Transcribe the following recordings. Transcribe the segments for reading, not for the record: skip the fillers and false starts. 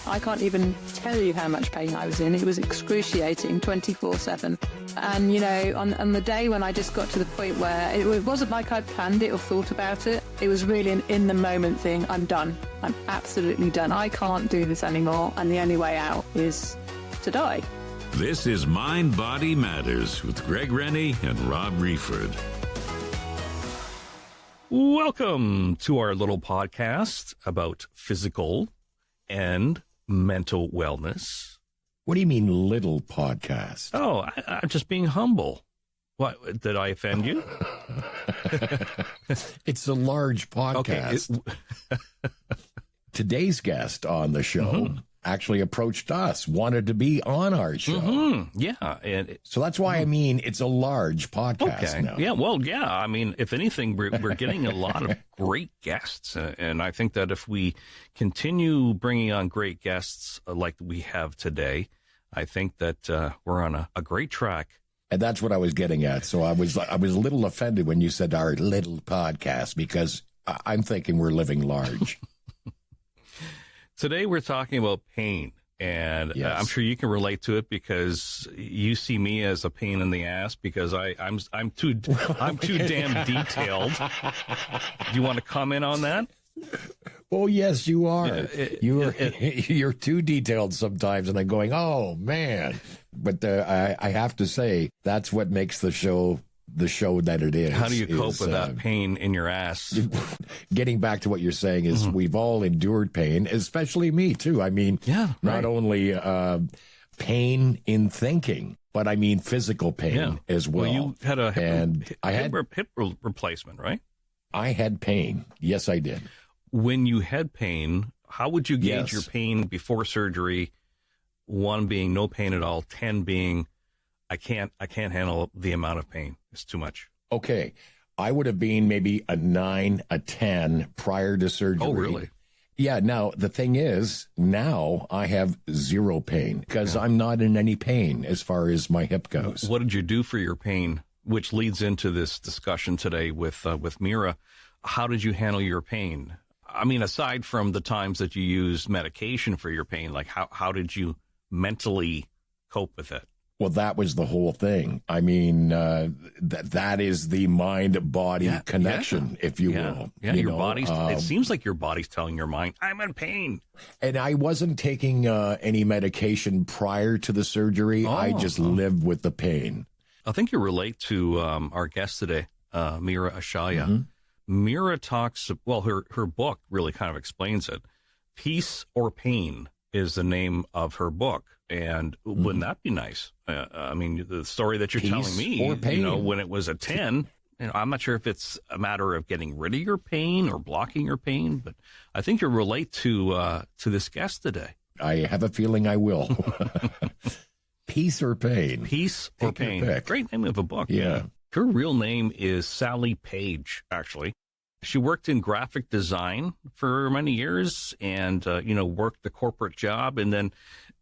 I can't even tell you how much pain I was in. It was excruciating 24/7. And, you know, on the day when I just got to the point where it wasn't like I'd planned it or thought about it. It was really an in-the-moment thing. I'm done. I'm absolutely done. I can't do this anymore. And the only way out is to die. This is Mind Body Matters with Greg Rennie and Rob Reford. Welcome to our little podcast about physical and mental wellness. What do you mean, little podcast? Oh, I'm just being humble. What, did I offend you? It's a large podcast. Okay. Today's guest on the show actually approached us, wanted to be on our show. Yeah. So that's why I mean it's a large podcast now. Yeah, well, yeah. I mean, if anything, we're getting a lot of great guests. And I think that if we continue bringing on great guests like we have today, I think that we're on a great track. And that's what I was getting at. So I was a little offended when you said our little podcast, because I'm thinking we're living large. Today we're talking about pain, and yes. I'm sure you can relate to it because you see me as a pain in the ass because I'm too damn detailed. Do you want to comment on that? Oh yes, you are. You're too detailed sometimes, and I'm going, oh man. But I have to say that's what makes the show that it is. How do you cope with that pain in your ass? Getting back to what you're saying is we've all endured pain, especially me too. I mean, not only pain in thinking, but I mean physical pain as well. Well, you had a hip replacement, right? I had pain. Yes, I did. When you had pain, how would you gauge your pain before surgery? 1 being no pain at all, 10 being I can't handle the amount of pain. It's too much. Okay. I would have been maybe a 9, a 10 prior to surgery. Oh, really? Yeah. Now, the thing is, now I have 0 pain because I'm not in any pain as far as my hip goes. What did you do for your pain? Which leads into this discussion today with Meera. How did you handle your pain? I mean, aside from the times that you used medication for your pain, like how did you mentally cope with it? Well, that was the whole thing. I mean, that is the mind-body connection, if you will. Yeah, your body's, it seems like your body's telling your mind, I'm in pain. And I wasn't taking any medication prior to the surgery. I just lived with the pain. I think you relate to our guest today, Meera Ishaya. Meera talks, well, her book really kind of explains it. Peace or Pain is the name of her book. And wouldn't that be nice? I mean, the story that you're telling me, or pain. You know, when it was a 10, you know, I'm not sure if it's a matter of getting rid of your pain or blocking your pain, but I think you relate to this guest today. I have a feeling I will. Peace or Pain. Peace or Pain. Great name of a book. Yeah. Her real name is Sally Page, actually. She worked in graphic design for many years and, worked the corporate job. And then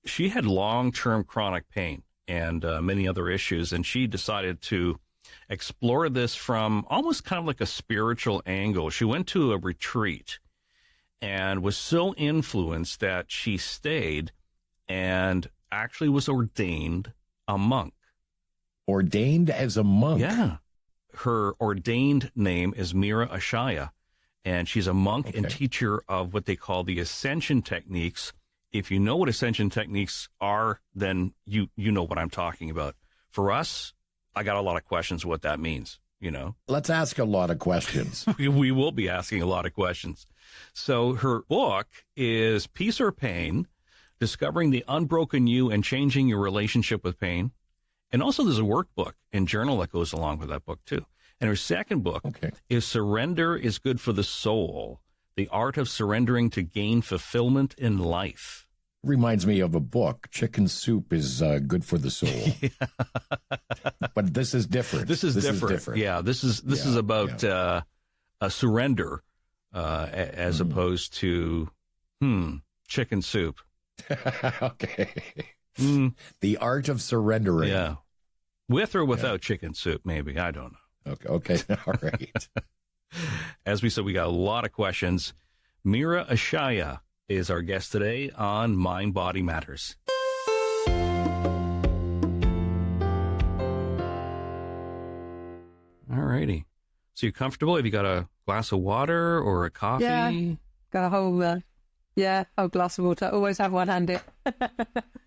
she had long-term chronic pain and many other issues. And she decided to explore this from almost kind of like a spiritual angle. She went to a retreat and was so influenced that she stayed and actually was ordained a monk. Ordained as a monk? Yeah. Her ordained name is Meera Ishaya, and she's a monk and teacher of what they call the ascension techniques. If you know what ascension techniques are, then you know what I'm talking about. For us, I got a lot of questions what that means, you know. Let's ask a lot of questions. We will be asking a lot of questions. So her book is Peace or Pain, Discovering the Unbroken You and Changing Your Relationship with Pain. And also there's a workbook and journal that goes along with that book too. And her second book is Surrender is Good for the Soul, The Art of Surrendering to Gain Fulfillment in Life. Reminds me of a book. Chicken soup is good for the soul. But this is different. This is different. Yeah, this is about a surrender as opposed to chicken soup. Okay. The art of surrendering. Yeah. With or without chicken soup, maybe. I don't know. Okay. All right. As we said, we got a lot of questions. Meera Ishaya is our guest today on Mind Body Matters. All righty. So you're comfortable? Have you got a glass of water or a coffee? Yeah, got a whole glass of water. Always have one handy.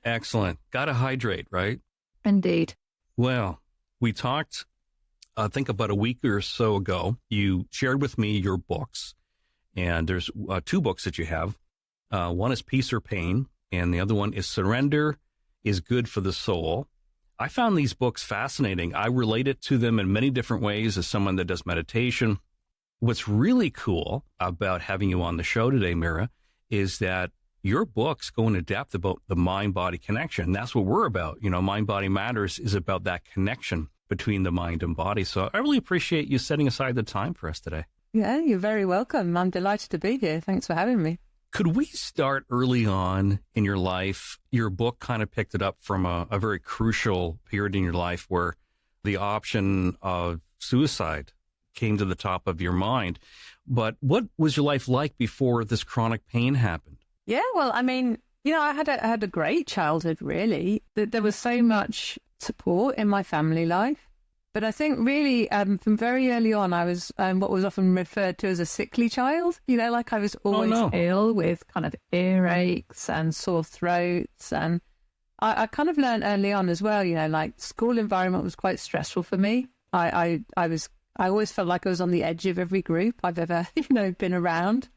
Excellent. Got to hydrate, right? Indeed. Well, we talked, I think about a week or so ago. You shared with me your books, and there's 2 books that you have. One is Peace or Pain, and the other one is Surrender is Good for the Soul. I found these books fascinating. I related to them in many different ways as someone that does meditation. What's really cool about having you on the show today, Meera, is that your books go into depth about the mind-body connection. That's what we're about. You know, Mind Body Matters is about that connection between the mind and body. So I really appreciate you setting aside the time for us today. Yeah, you're very welcome. I'm delighted to be here. Thanks for having me. Could we start early on in your life? Your book kind of picked it up from a very crucial period in your life where the option of suicide came to the top of your mind. But what was your life like before this chronic pain happened? Yeah, well, I mean, you know, I had a great childhood, really. There was so much support in my family life. But I think really from very early on, I was what was often referred to as a sickly child. You know, like I was always ill with kind of earaches and sore throats. And I kind of learned early on as well, you know, like school environment was quite stressful for me. I always felt like I was on the edge of every group I've ever, you know, been around.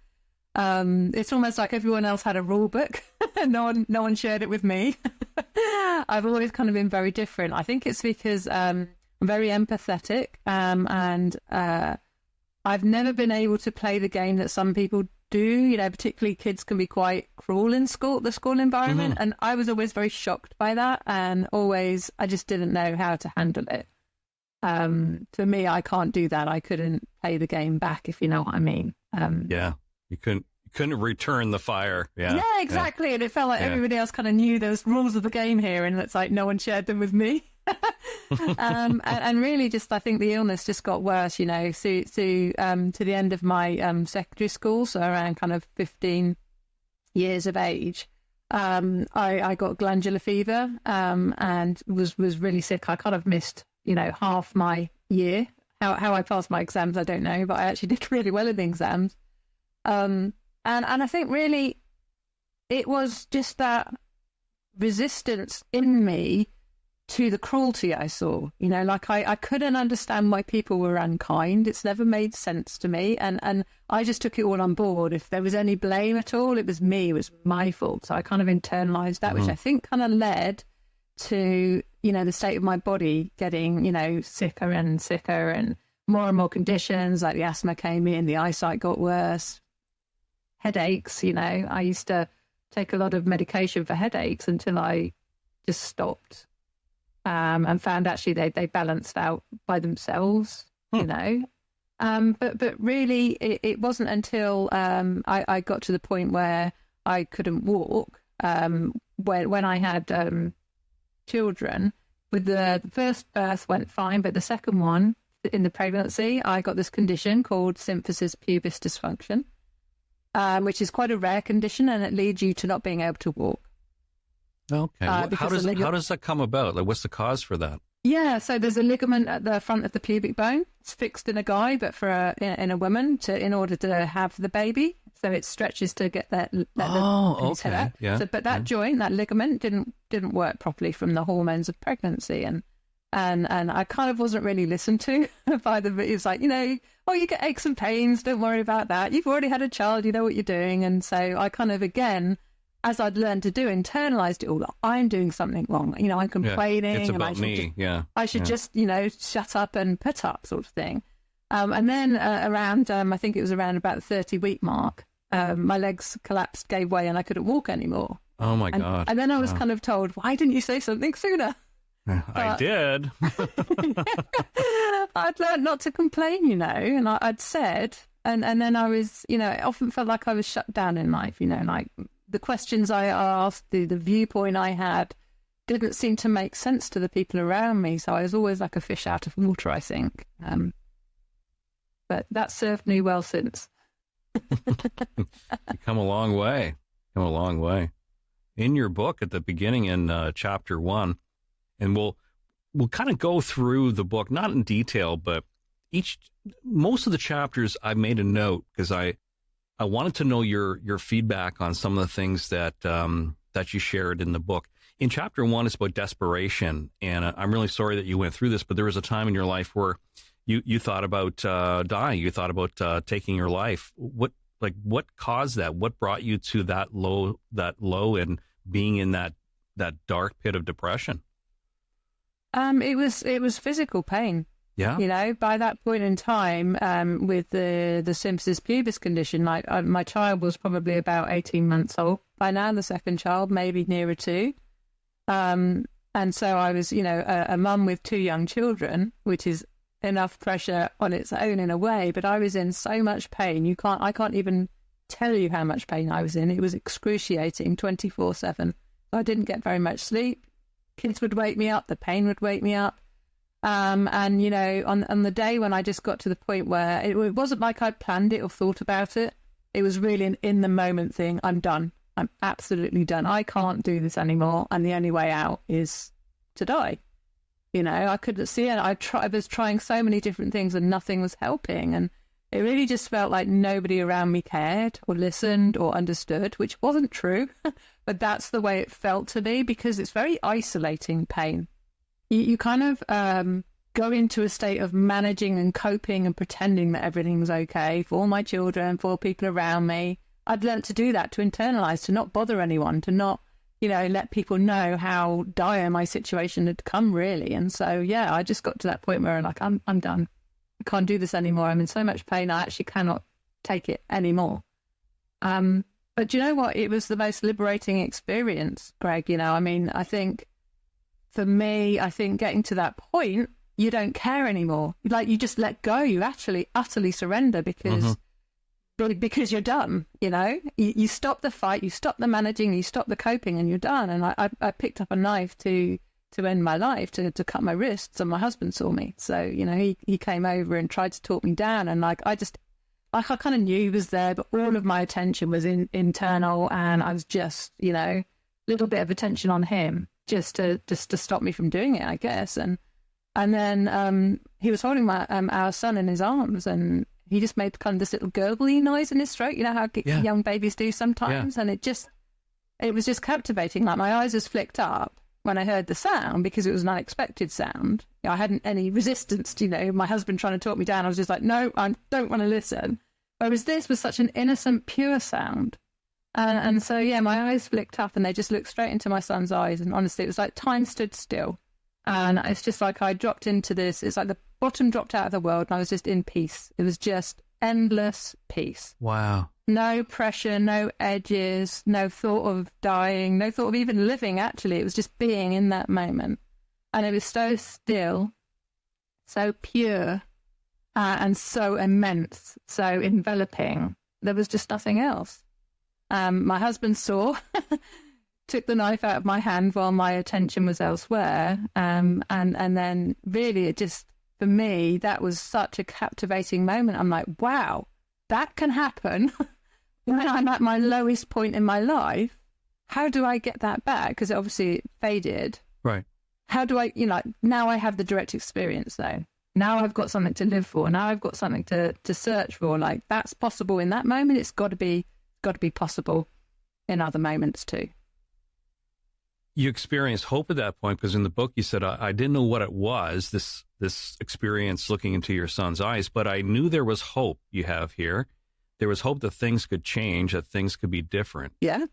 It's almost like everyone else had a rule book and no one shared it with me. I've always kind of been very different. I think it's because I'm very empathetic, and I've never been able to play the game that some people do. You know, particularly kids can be quite cruel in the school environment, and I was always very shocked by that, and always I just didn't know how to handle it. For me, I can't do that. I couldn't play the game back, if you know what I mean. Yeah, you couldn't return the fire. Yeah, exactly. Yeah. And it felt like everybody else kind of knew those rules of the game here, and it's like no one shared them with me. and really, just I think the illness just got worse. You know, to the end of my secondary school, so around kind of 15 years of age, I got glandular fever and was really sick. I kind of missed, you know, half my year. How I passed my exams, I don't know, but I actually did really well in the exams. And I think really it was just that resistance in me to the cruelty I saw. You know, like I couldn't understand why people were unkind. It's never made sense to me. And I just took it all on board. If there was any blame at all, it was me. It was my fault. So I kind of internalized that, which I think kind of led to, you know, the state of my body getting, you know, sicker and sicker, and more conditions, like the asthma came in, the eyesight got worse, headaches. You know, I used to take a lot of medication for headaches until I just stopped and found actually they balanced out by themselves, you know. But really it wasn't until I got to the point where I couldn't walk when I had children. With the first birth went fine, but the second one, in the pregnancy, I got this condition called symphysis pubis dysfunction, which is quite a rare condition, and it leads you to not being able to walk. Okay. How does that come about? Like, what's the cause for that? Yeah, so there's a ligament at the front of the pubic bone. It's fixed in a guy, but in a woman in order to have the baby. So it stretches to get that. Okay. Yeah. So, but that joint, that ligament, didn't work properly from the hormones of pregnancy, and I kind of wasn't really listened to by the. It's like, you know, oh, you get aches and pains. Don't worry about that. You've already had a child. You know what you're doing. And so I kind of, again, as I'd learned to do, internalized it all. I'm doing something wrong. You know, I'm complaining. It's about me. I should just, you know, shut up and put up, sort of thing. And then around, I think it was around about the 30-week mark, my legs collapsed, gave way, and I couldn't walk anymore. Oh my God! And then I was kind of told, "Why didn't you say something sooner?" I did. I'd learned not to complain, you know, and I'd said, and then I was, you know, it often felt like I was shut down in life, you know, like the questions I asked, the viewpoint I had didn't seem to make sense to the people around me. So I was always like a fish out of water, I think. But that served me well since. You've come a long way. Come a long way. In your book at the beginning in chapter 1, and we'll kind of go through the book, not in detail, but most of the chapters I made a note because I wanted to know your feedback on some of the things that you shared in the book. In chapter 1, it's about desperation, and I'm really sorry that you went through this, but there was a time in your life where you thought about dying. You thought about taking your life. What caused that? What brought you to that low and being in that dark pit of depression? It was physical pain. Yeah. You know, by that point in time, with the symphysis pubis condition, like my child was probably about 18 months old. By now, the second child, maybe nearer 2. And so I was, you know, a mum with 2 young children, which is enough pressure on its own in a way. But I was in so much pain. I can't even tell you how much pain I was in. It was excruciating 24/7. I didn't get very much sleep. Kids would wake me up. The pain would wake me up. And, you know, on the day when I just got to the point where it wasn't like I planned it or thought about it. It was really an in the moment thing. I'm done. I'm absolutely done. I can't do this anymore. And the only way out is to die. You know, I couldn't see it. I was trying so many different things and nothing was helping. And it really just felt like nobody around me cared or listened or understood, which wasn't true. But that's the way it felt to me because it's very isolating pain. You kind of go into a state of managing and coping and pretending that everything's okay for all my children, for people around me. I'd learned to do that, to internalize, to not bother anyone, to not, you know, let people know how dire my situation had come, really. And so, yeah, I just got to that point where like, I'm done. I can't do this anymore. I'm in so much pain. I actually cannot take it anymore. But you know what? It was the most liberating experience, Greg. You know, I mean, I think for me, I think getting to that point, you don't care anymore. Like you just let go. You actually utterly surrender because you're done. You know, you stop the fight, you stop the managing, you stop the coping, and you're done. And I picked up a knife to end my life, to cut my wrists, and my husband saw me. So, you know, he came over and tried to talk me down. And I kind of knew he was there, but all of my attention was internal, and I was just, you know, a little bit of attention on him just to stop me from doing it, I guess. And then he was holding our son in his arms, and he just made kind of this little gurgly noise in his throat. You know how young babies do sometimes, and it was just captivating. Like my eyes just flicked up when I heard the sound because it was an unexpected sound. You know, I hadn't any resistance to, you know, my husband trying to talk me down. I was just like, no, I don't want to listen. Whereas this was such an innocent, pure sound. And so, yeah, my eyes flicked up and they just looked straight into my son's eyes. And honestly, it was like time stood still. And it's just like I dropped into this. It's like the bottom dropped out of the world and I was just in peace. It was just endless peace. Wow. No pressure, no edges, no thought of dying, no thought of even living, actually. It was just being in that moment. And it was so still, so pure, and so immense, so enveloping. There was just nothing else. My husband saw, took the knife out of my hand while my attention was elsewhere. And then really it just, for me, that was such a captivating moment. I'm like, wow, that can happen when I'm at my lowest point in my life. How do I get that back? Because obviously it faded. Right. How do I, you know, now I have the direct experience though. Now I've got something to live for. Now I've got something to search for. Like that's possible in that moment. It's got to be possible in other moments too. You experienced hope at that point because in the book you said, I didn't know what it was, this experience looking into your son's eyes, but I knew there was hope you have here. There was hope that things could change, that things could be different. Yeah.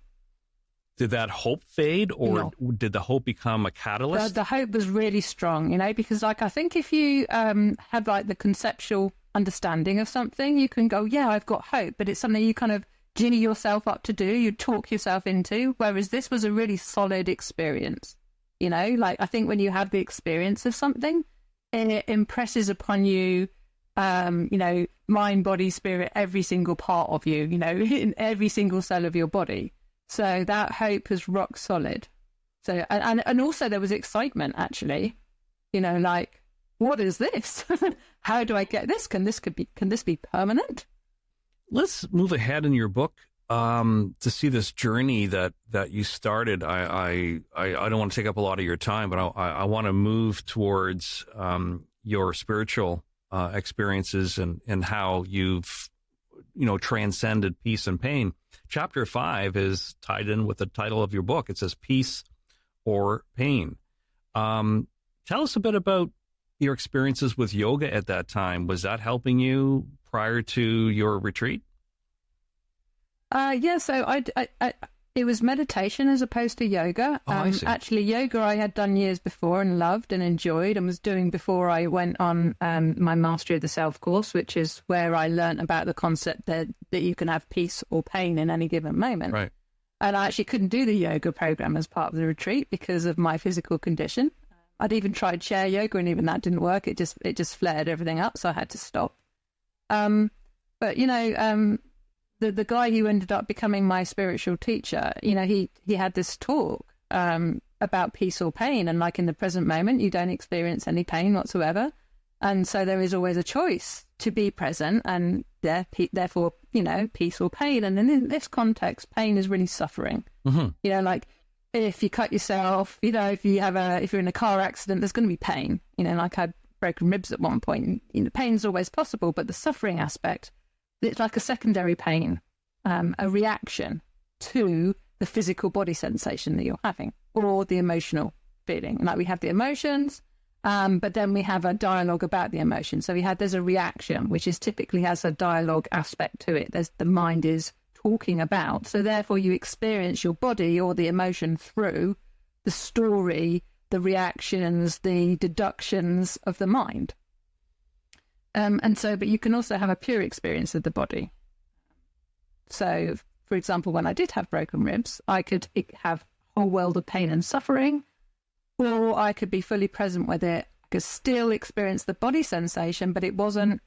Did that hope fade or did the hope become a catalyst? The hope was really strong, you know, because like I think if you have like the conceptual understanding of something, you can go, yeah, I've got hope, but it's something you kind of ginny yourself up to do, you talk yourself into, whereas this was a really solid experience, you know, like I think when you have the experience of something, it impresses upon you, you know, mind, body, spirit, every single part of you, you know, in every single cell of your body. So that hope is rock solid. So, and also there was excitement actually, you know, like, what is this? How do I get this? Can this be permanent? Let's move ahead in your book. to see this journey that you started. I don't want to take up a lot of your time, but I want to move towards your spiritual experiences and how you've transcended peace and pain. Chapter 5 is tied in with the title of your book. It says Peace or Pain. Tell us a bit about your experiences with yoga at that time. Was that helping you prior to your retreat? Yeah, so it was meditation as opposed to yoga. I see. Actually, yoga I had done years before and loved and enjoyed and was doing before I went on my Mastery of the Self course, which is where I learned about the concept that you can have peace or pain in any given moment. Right. And I actually couldn't do the yoga program as part of the retreat because of my physical condition. I'd even tried chair yoga and even that didn't work. It just flared everything up, so I had to stop. But the guy who ended up becoming my spiritual teacher, he had this talk about peace or pain, and like in the present moment, you don't experience any pain whatsoever, and so there is always a choice to be present, and therefore, peace or pain. And then in this context, pain is really suffering. Mm-hmm. Like if you cut yourself, if you're in a car accident, there's going to be pain. Like I had broken ribs at one point. Pain's always possible, but the suffering aspect, it's like a secondary pain, a reaction to the physical body sensation that you're having or the emotional feeling. Like we have the emotions, but then we have a dialogue about the emotion. So there's a reaction, which is typically has a dialogue aspect to it. The mind is talking about. So therefore you experience your body or the emotion through the story, the reactions, the deductions of the mind. But you can also have a pure experience of the body. So, for example, when I did have broken ribs, I could have a whole world of pain and suffering, or I could be fully present with it. I could still experience the body sensation, but it wasn't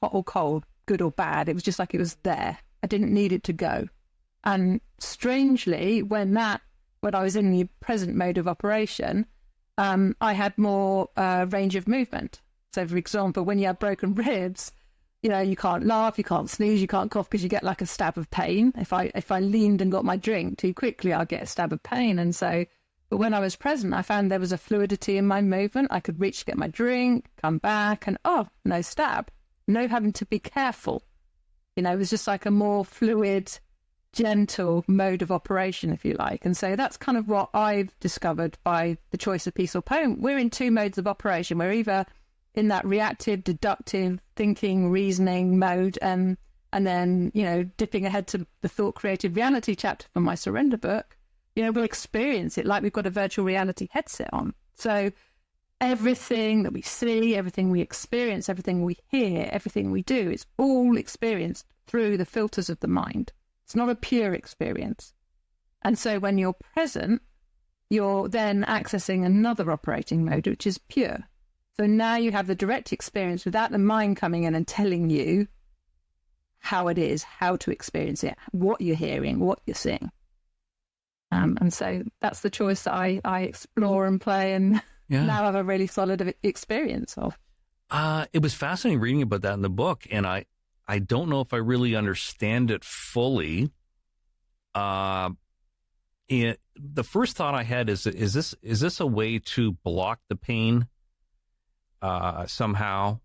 hot or cold, good or bad. It was just like it was there. I didn't need it to go. And strangely, when I was in the present mode of operation, I had more range of movement. So, for example, when you have broken ribs, you can't laugh, you can't sneeze, you can't cough because you get like a stab of pain. If I leaned and got my drink too quickly, I'll get a stab of pain. And so, but when I was present, I found there was a fluidity in my movement. I could reach to get my drink, come back, and no stab, no having to be careful. It was just like a more fluid, gentle mode of operation, if you like. And so that's kind of what I've discovered by the choice of peace or pain. We're in two modes of operation. We're either in that reactive, deductive, thinking, reasoning mode, and then, dipping ahead to the Thought Created Reality chapter from my Surrender book, we'll experience it like we've got a virtual reality headset on. So everything that we see, everything we experience, everything we hear, everything we do, it's all experienced through the filters of the mind. It's not a pure experience. And so when you're present, you're then accessing another operating mode, which is pure. So now you have the direct experience without the mind coming in and telling you how it is, how to experience it, what you're hearing, what you're seeing. And so that's the choice that I explore and play and now have a really solid experience of. It was fascinating reading about that in the book, and I don't know if I really understand it fully. The first thought I had is this a way to block the pain somehow,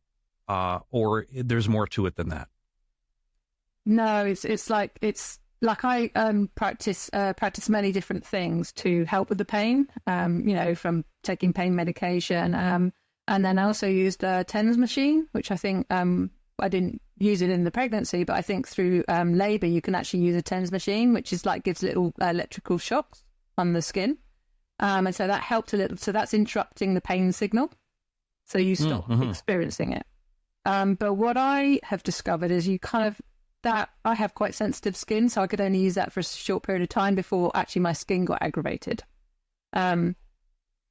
or there's more to it than that? No, it's like I practice many different things to help with the pain. From taking pain medication, and then I also used a TENS machine, which I think I didn't use it in the pregnancy, but I think through labour you can actually use a TENS machine, which is like gives little electrical shocks on the skin, and so that helped a little. So that's interrupting the pain signal. So you stop experiencing it. But what I have discovered is that I have quite sensitive skin, so I could only use that for a short period of time before actually my skin got aggravated. But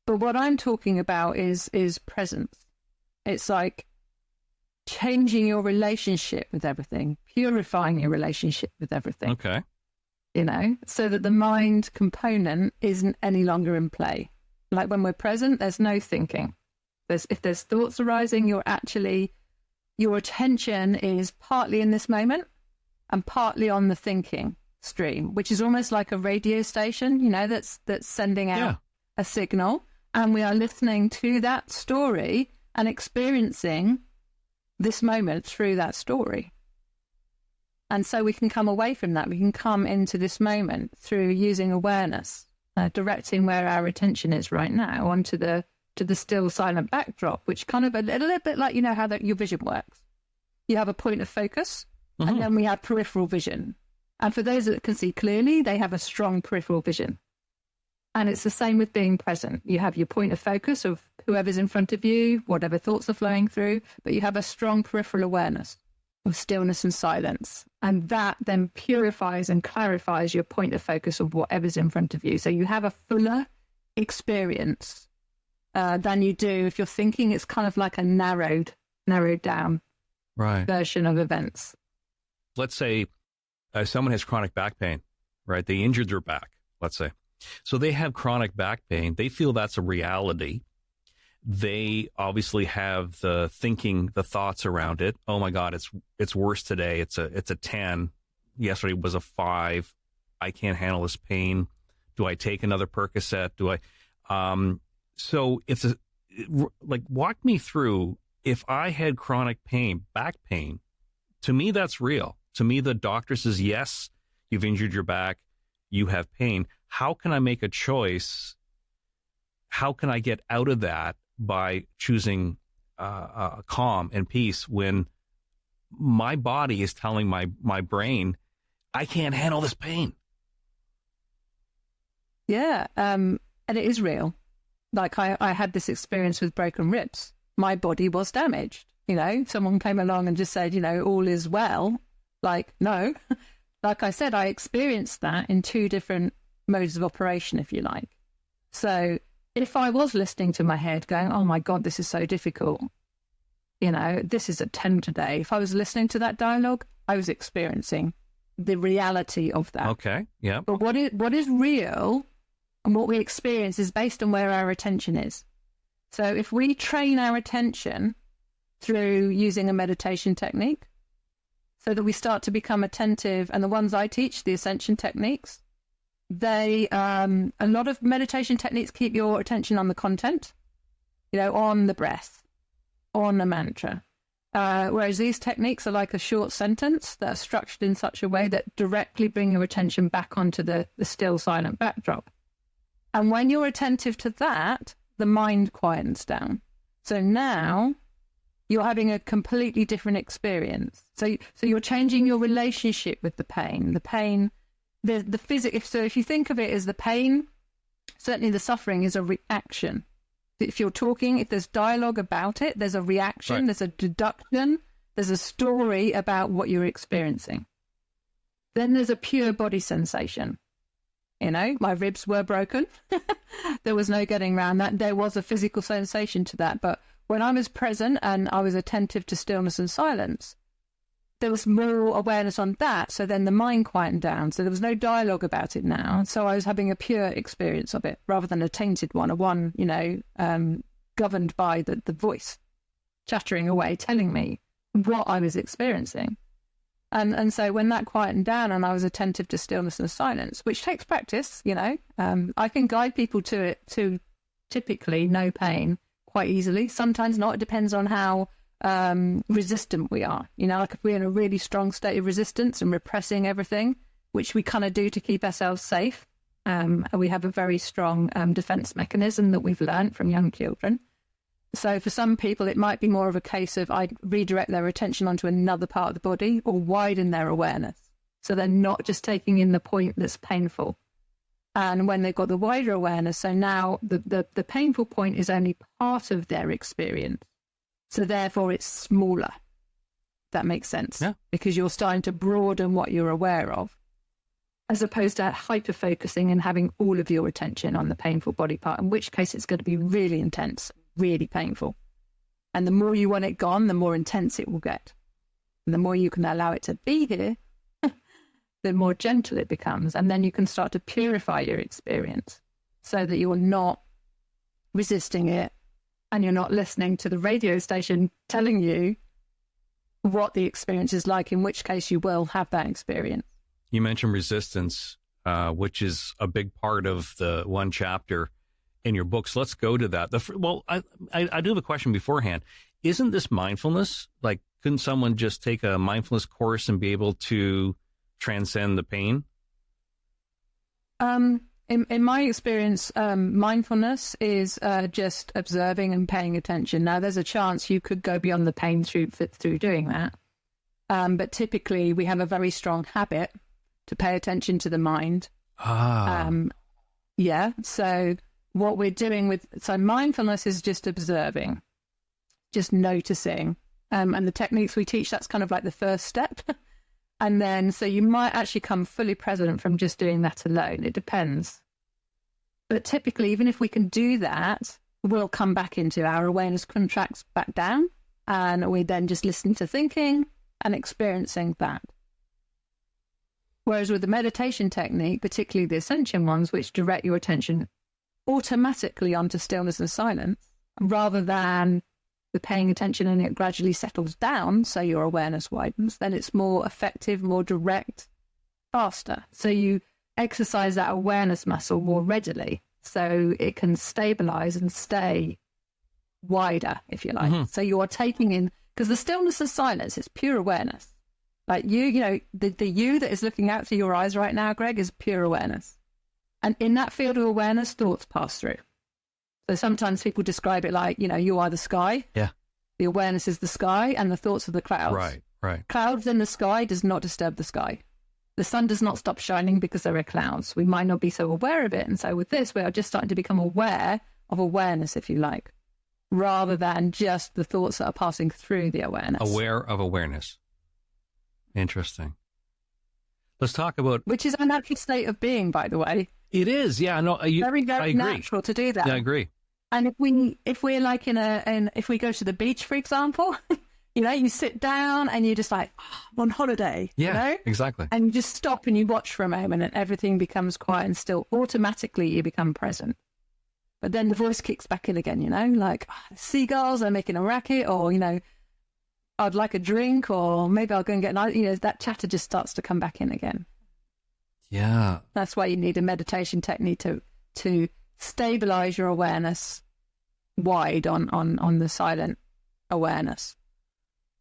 what I'm talking about is presence. It's like changing your relationship with everything, purifying your relationship with everything. Okay. So that the mind component isn't any longer in play. Like when we're present, there's no thinking. If there's thoughts arising, your attention is partly in this moment and partly on the thinking. stream, which is almost like a radio station, you know, that's sending out a signal, and we are listening to that story and experiencing this moment through that story. And so we can come away from that. We can come into this moment through using awareness, directing where our attention is right now onto the still silent backdrop, which kind of a little bit like, you know, how your vision works. You have a point of focus, and then we have peripheral vision. And for those that can see clearly, they have a strong peripheral vision. And it's the same with being present. You have your point of focus of whoever's in front of you, whatever thoughts are flowing through, but you have a strong peripheral awareness of stillness and silence. And that then purifies and clarifies your point of focus of whatever's in front of you. So you have a fuller experience than you do if you're thinking. It's kind of like a narrowed down version of events. Let's say someone has chronic back pain, right? They injured their back, let's say. So they have chronic back pain. They feel that's a reality. They obviously have the thinking, the thoughts around it. Oh my God, it's worse today. It's a 10. Yesterday was a 5. I can't handle this pain. Do I take another Percocet? Do I? So if walk me through, if I had chronic pain, back pain, to me, that's real. To me, the doctor says, yes, you've injured your back. You have pain. How can I make a choice? How can I get out of that by choosing calm and peace when my body is telling my brain, I can't handle this pain? Yeah, and it is real. Like I had this experience with broken ribs. My body was damaged. You know, someone came along and just said, you know, all is well. Like, no. Like I said, I experienced that in 2 different modes of operation, if you like. So if I was listening to my head going, oh my God, this is so difficult, you know, this is a 10 today. If I was listening to that dialogue, I was experiencing the reality of that. Okay, yeah. But what is real and what we experience is based on where our attention is. So if we train our attention through using a meditation technique, so that we start to become attentive, and the ones I teach, the ascension techniques, they a lot of meditation techniques keep your attention on the content, you know, on the breath, on a mantra, whereas these techniques are like a short sentence that are structured in such a way that directly bring your attention back onto the still silent backdrop. And when you're attentive to that, the mind quietens down. So now you're having a completely different experience. So you're changing your relationship with the pain. The physics. So if you think of it as the pain, certainly the suffering is a reaction. If you're talking, if there's dialogue about it, there's a reaction, right. There's a deduction, there's a story about what you're experiencing. Then there's a pure body sensation. You know, my ribs were broken. There was no getting around that. There was a physical sensation to that. But when I was present and I was attentive to stillness and silence, there was more awareness on that. So then the mind quietened down. So there was no dialogue about it now. So I was having a pure experience of it rather than a tainted one, you know, governed by the voice chattering away, telling me what I was experiencing. And so when that quietened down and I was attentive to stillness and silence, which takes practice, you know, I can guide people to it, to typically no pain quite easily. Sometimes not. It depends on how resistant we are. You know, like if we're in a really strong state of resistance and repressing everything, which we kind of do to keep ourselves safe. We have a very strong defense mechanism that we've learned from young children. So for some people, it might be more of a case of I redirect their attention onto another part of the body or widen their awareness. So they're not just taking in the point that's painful. And when they've got the wider awareness, so now the painful point is only part of their experience. So therefore it's smaller. That makes sense. Yeah. Because you're starting to broaden what you're aware of, as opposed to hyper-focusing and having all of your attention on the painful body part, in which case it's going to be really intense, really painful. And the more you want it gone, the more intense it will get. And the more you can allow it to be here, the more gentle it becomes. And then you can start to purify your experience so that you're not resisting it and you're not listening to the radio station telling you what the experience is like, in which case you will have that experience. You mentioned resistance, which is a big part of the one chapter in your books. Let's go to that. I do have a question beforehand. Isn't this mindfulness? Like, couldn't someone just take a mindfulness course and be able to transcend the pain? In my experience, mindfulness is just observing and paying attention. Now, there's a chance you could go beyond the pain through doing that. But typically, we have a very strong habit to pay attention to the mind. Yeah. So what we're doing so mindfulness is just observing, just noticing. And the techniques we teach, that's kind of like the first step. And then, so you might actually come fully present from just doing that alone. It depends. But typically, even if we can do that, we'll come back into our awareness contracts back down. And we then just listen to thinking and experiencing that. Whereas with the meditation technique, particularly the ascension ones, which direct your attention automatically onto stillness and silence, rather than the paying attention and it gradually settles down, so your awareness widens, then it's more effective, more direct, faster. So you exercise that awareness muscle more readily, so it can stabilize and stay wider, if you like. Mm-hmm. So you are taking in, because the stillness and silence is pure awareness. Like you know, the you that is looking out through your eyes right now, Greg, is pure awareness. And in that field of awareness, thoughts pass through. So sometimes people describe it like, you know, you are the sky. Yeah. The awareness is the sky and the thoughts are the clouds. Right, right. Clouds in the sky does not disturb the sky. The sun does not stop shining because there are clouds. We might not be so aware of it. And so with this, we are just starting to become aware of awareness, if you like, rather than just the thoughts that are passing through the awareness. Aware of awareness. Interesting. Let's talk about... Which is a natural state of being, by the way. It is, yeah. No, very natural to do that. Yeah, I agree. And if we're like if we go to the beach, for example, you know, you sit down and you're just like, I'm on holiday. Yeah, you know? Exactly. And you just stop and you watch for a moment and everything becomes quiet and still. Automatically, you become present. But then the voice kicks back in again, you know, like seagulls are making a racket, or, you know, I'd like a drink, or maybe I'll go and get an, you know, that chatter just starts to come back in again. Yeah. That's why you need a meditation technique to stabilize your awareness wide on the silent awareness.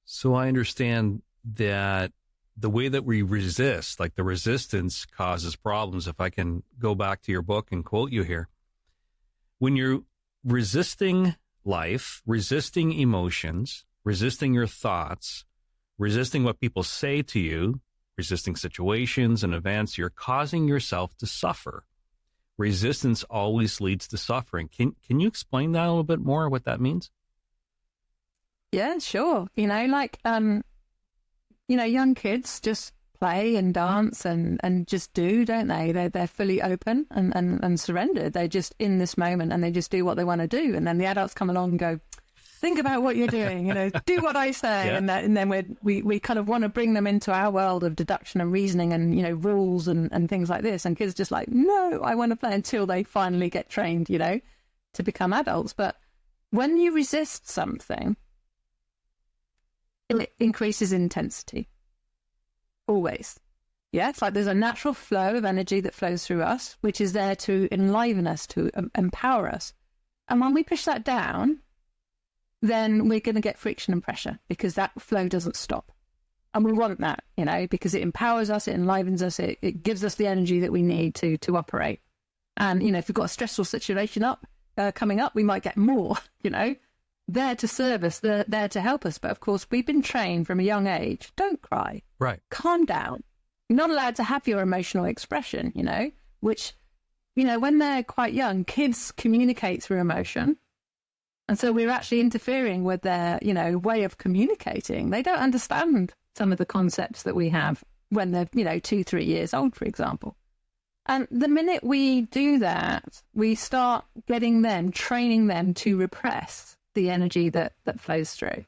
So I understand that the way that we resist, like the resistance causes problems. If I can go back to your book and quote you here, when you're resisting life, resisting emotions, resisting your thoughts, resisting what people say to you, resisting situations and events, you're causing yourself to suffer. Resistance always leads to suffering. Can you explain that a little bit more, what that means? Yeah, sure. You know, like, you know, young kids just play and dance and just do, don't they? They're fully open and surrendered. They're just in this moment and they just do what they want to do. And then the adults come along and go, think about what you're doing, you know, do what I say. Yeah. And then we kind of want to bring them into our world of deduction and reasoning and, you know, rules and things like this. And kids just like, no, I want to play, until they finally get trained, you know, to become adults. But when you resist something, it increases in intensity. Always. Yeah, it's like there's a natural flow of energy that flows through us, which is there to enliven us, to empower us. And when we push that down, then we're going to get friction and pressure, because that flow doesn't stop. And we want that, you know, because it empowers us, it enlivens us, it gives us the energy that we need to operate. And, you know, if we've got a stressful situation coming up, we might get more, you know, there to serve us, there to help us. But of course, we've been trained from a young age, don't cry. Right. Calm down. You're not allowed to have your emotional expression, you know, which, you know, when they're quite young, kids communicate through emotion. And so we're actually interfering with their, you know, way of communicating. They don't understand some of the concepts that we have when they're, you know, 2-3 years old, for example. And the minute we do that, we start training them to repress the energy that flows through.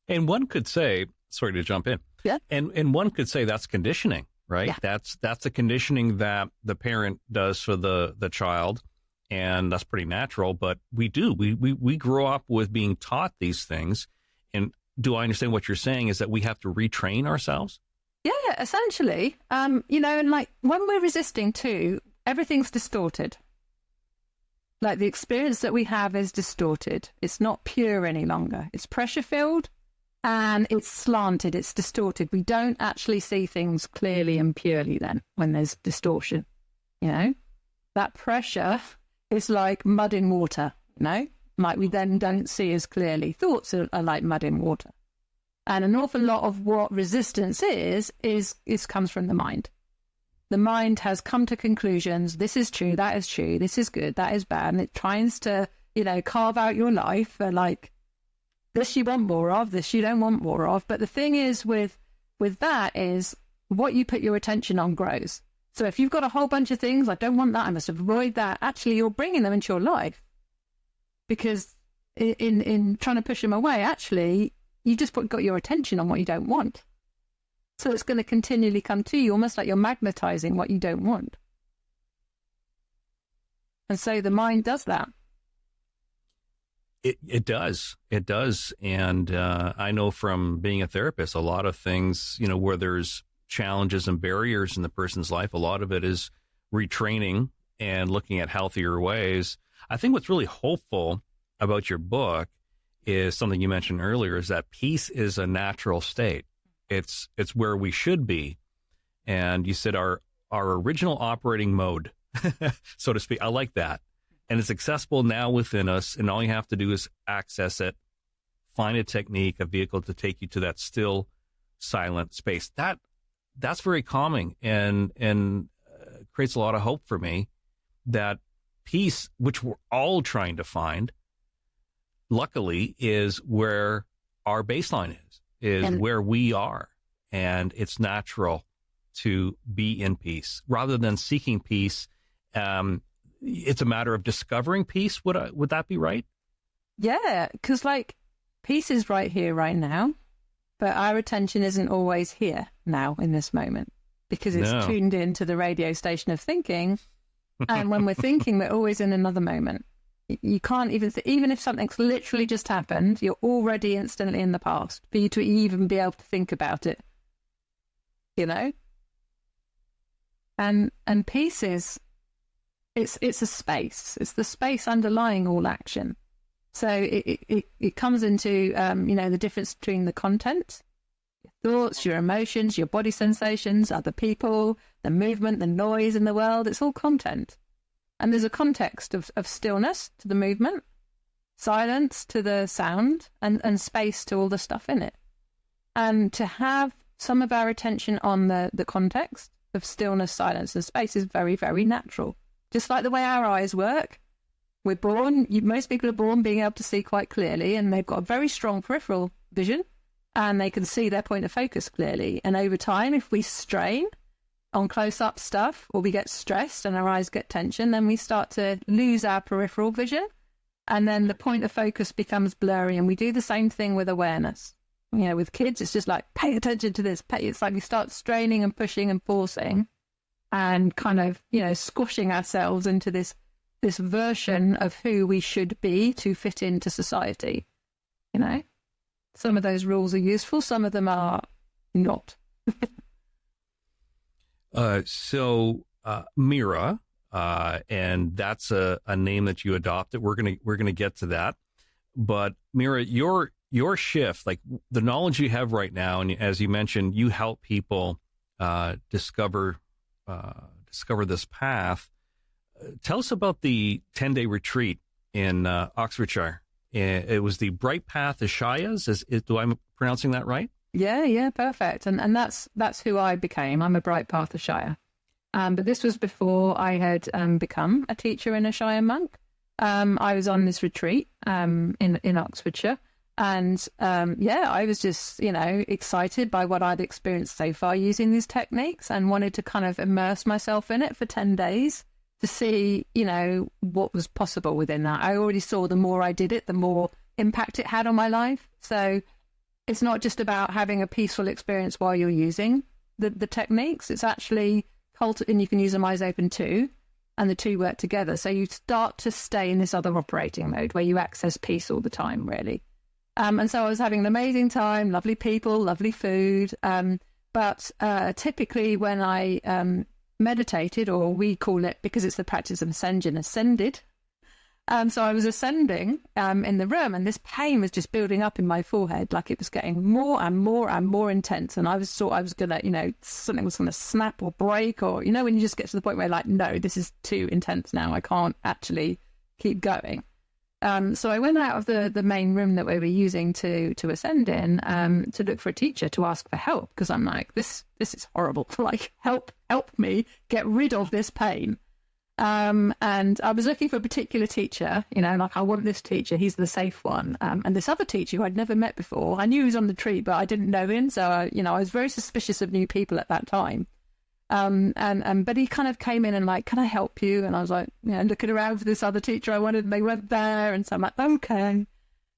And one could say, sorry to jump in. Yeah. And one could say that's conditioning, right? Yeah. That's the conditioning that the parent does for the child. And that's pretty natural, but we grow up with being taught these things. And do I understand what you're saying is that we have to retrain ourselves? Yeah, Yeah, essentially, you know, and like when we're resisting too, everything's distorted. Like the experience that we have is distorted. It's not pure any longer. It's pressure filled and it's slanted. It's distorted. We don't actually see things clearly and purely then when there's distortion. You know, that pressure is like mud in water, you know, like we then don't see as clearly. Thoughts are like mud in water. And an awful lot of what resistance is comes from the mind. The mind has come to conclusions. This is true. That is true. This is good. That is bad. And it tries to, you know, carve out your life for like, this you want more of, this you don't want more of. But the thing is with that is what you put your attention on grows. So if you've got a whole bunch of things, I don't want that, I must avoid that. Actually, you're bringing them into your life because in trying to push them away, actually, you just got your attention on what you don't want. So it's going to continually come to you, almost like you're magnetizing what you don't want. And so the mind does that. It does. It does. And I know from being a therapist, a lot of things, you know, where there's challenges and barriers in the person's life, a lot of it is retraining and looking at healthier ways. I think what's really hopeful about your book is something you mentioned earlier, is that peace is a natural state. It's where we should be. And you said our original operating mode, so to speak. I like that. And it's accessible now within us. And all you have to do is access it, find a technique, a vehicle to take you to that still, silent space. That's very calming and creates a lot of hope for me that peace, which we're all trying to find, luckily, is where our baseline is where we are. And it's natural to be in peace rather than seeking peace. It's a matter of discovering peace. Would that be right? Yeah, because like peace is right here, right now. But our attention isn't always here now in this moment because it's tuned into the radio station of thinking. And when we're thinking, we're always in another moment. You can't even if something's literally just happened, you're already instantly in the past for you to even be able to think about it, you know? And peace is, it's a space. It's the space underlying all action. So it comes into, you know, the difference between the content, your thoughts, your emotions, your body sensations, other people, the movement, the noise in the world. It's all content. And there's a context of stillness to the movement, silence to the sound, and space to all the stuff in it. And to have some of our attention on the context of stillness, silence, and space is very, very natural. Just like the way our eyes work. We're born, most people are born being able to see quite clearly, and they've got a very strong peripheral vision, and they can see their point of focus clearly. And over time, if we strain on close-up stuff, or we get stressed and our eyes get tension, then we start to lose our peripheral vision, and then the point of focus becomes blurry. And we do the same thing with awareness. You know, with kids, it's just like, pay attention to this. It's like we start straining and pushing and forcing and kind of, you know, squashing ourselves into this version of who we should be to fit into society. You know, some of those rules are useful, some of them are not. So Meera, and that's a name that you adopted. We're gonna get to that. But Meera, your shift, like the knowledge you have right now, and as you mentioned, you help people discover this path. Tell us about the 10-day retreat in Oxfordshire. It was the Bright Path Ishayas. Do I pronouncing that right? Yeah, perfect. And that's who I became. I'm a Bright Path Ishaya. But this was before I had become a teacher in a Shire monk. I was on this retreat in Oxfordshire. And I was just, you know, excited by what I'd experienced so far using these techniques and wanted to kind of immerse myself in it for 10 days to see, you know, what was possible within that. I already saw the more I did it, the more impact it had on my life. So it's not just about having a peaceful experience while you're using the techniques. It's actually and you can use them eyes open too, and the two work together. So you start to stay in this other operating mode where you access peace all the time, really. And so I was having an amazing time, lovely people, lovely food. But typically when I meditated, or we call it, because it's the practice of ascension, ascended. So I was ascending in the room, and this pain was just building up in my forehead, like it was getting more and more and more intense. And I thought I was going to, something was going to snap or break, or, when you just get to the point where like, no, this is too intense now. I can't actually keep going. So I went out of the main room that we were using to ascend in to look for a teacher to ask for help, because I'm like, this is horrible. Like, help me get rid of this pain. And I was looking for a particular teacher, like, I want this teacher, he's the safe one. And this other teacher who I'd never met before, I knew he was on the tree, but I didn't know him. So, I was very suspicious of new people at that time. But he kind of came in and like, can I help you? And I was like, looking around for this other teacher I wanted, and they weren't there. And so I'm like, okay.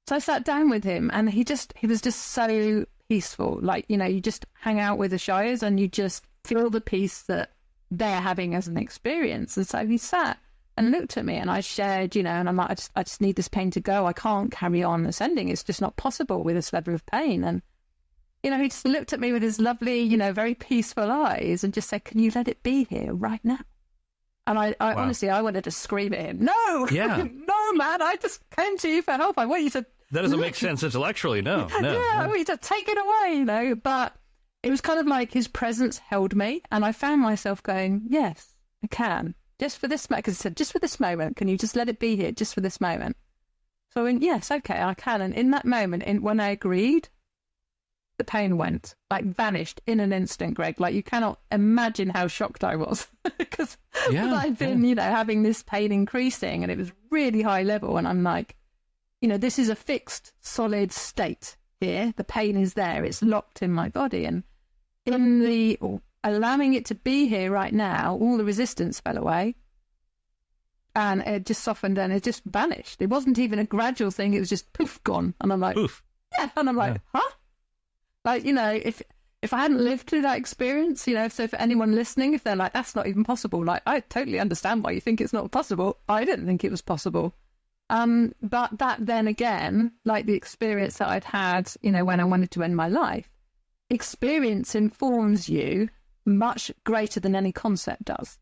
So I sat down with him, and he was just so peaceful. Like, you just hang out with the Ishayas and you just feel the peace that they're having as an experience. And so he sat and looked at me, and I shared, and I'm like, I just need this pain to go. I can't carry on ascending. It's just not possible with this level of pain. And, he just looked at me with his lovely, very peaceful eyes and just said, can you let it be here right now? And I wow. Honestly, I wanted to scream at him. No, yeah. No, man, I just came to you for help. I want you to... That doesn't make sense intellectually, no. Yeah, I want you to take it away, But it was kind of like his presence held me, and I found myself going, yes, I can. Just for this moment, because he said, just for this moment, can you just let it be here, just for this moment? So I went, yes, okay, I can. And in that moment, when I agreed, the pain went, like vanished in an instant, Greg. Like, you cannot imagine how shocked I was because I'd been, having this pain increasing, and it was really high level. And I'm like, this is a fixed, solid state here. The pain is there. It's locked in my body. And in the allowing it to be here right now, all the resistance fell away. And it just softened and it just vanished. It wasn't even a gradual thing. It was just poof, gone. And I'm like, poof. Yeah. And I'm like, huh? Like, if I hadn't lived through that experience, so for anyone listening, if they're like, that's not even possible, like, I totally understand why you think it's not possible. I didn't think it was possible. But that then again, like the experience that I'd had, when I wanted to end my life, experience informs you much greater than any concept does.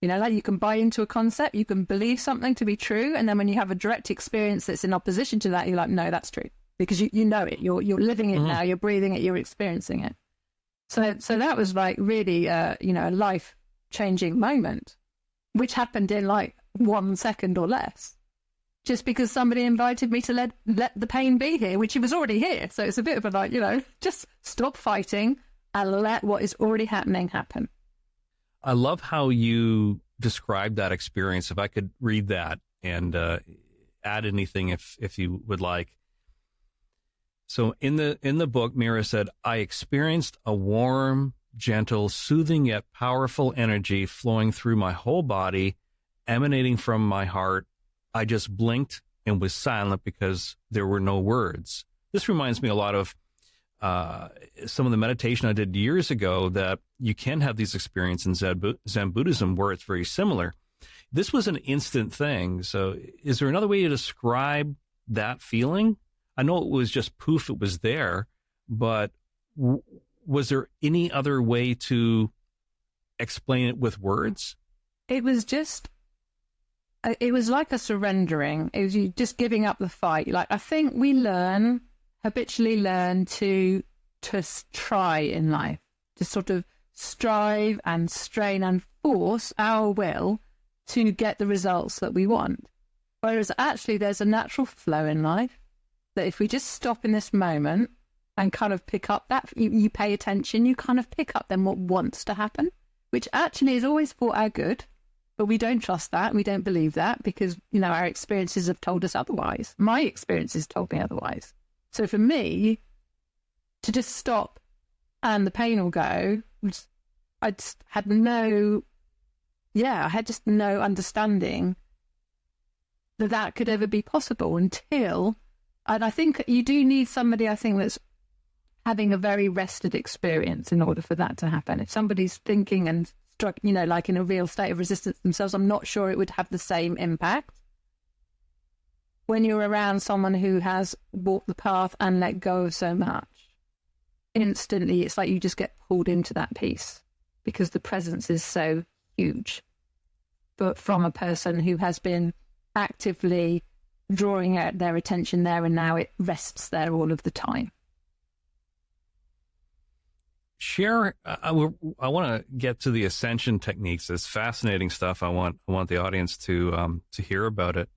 Like, you can buy into a concept, you can believe something to be true, and then when you have a direct experience that's in opposition to that, you're like, no, that's true. Because you know it, you're living it now, you're breathing it, you're experiencing it. So that was like really, a life-changing moment, which happened in like 1 second or less, just because somebody invited me to let the pain be here, which it was already here. So it's a bit of a like, just stop fighting and let what is already happening happen. I love how you described that experience. If I could read that and add anything if you would like. So in the book, Meera said, I experienced a warm, gentle, soothing yet powerful energy flowing through my whole body, emanating from my heart. I just blinked and was silent because there were no words. This reminds me a lot of some of the meditation I did years ago, that you can have these experiences in Zen Buddhism where it's very similar. This was an instant thing. So is there another way to describe that feeling? I know it was just poof, it was there, but was there any other way to explain it with words? It was like a surrendering. It was you just giving up the fight. Like, I think we habitually learn to try in life, to sort of strive and strain and force our will to get the results that we want. Whereas actually there's a natural flow in life, that if we just stop in this moment and kind of pick up that, you pay attention, you kind of pick up then what wants to happen, which actually is always for our good, but we don't trust that, we don't believe that, because, our experiences have told us otherwise. My experiences told me otherwise. So for me, to just stop and the pain will go, I just had no understanding that could ever be possible until... And I think you do need somebody, that's having a very rested experience in order for that to happen. If somebody's thinking and struck, like in a real state of resistance themselves, I'm not sure it would have the same impact. When you're around someone who has walked the path and let go of so much, instantly, it's like you just get pulled into that piece because the presence is so huge. But from a person who has been actively drawing out their attention there and now, it rests there all of the time. Share. I want to get to the ascension techniques. It's fascinating stuff. I want the audience to hear about it.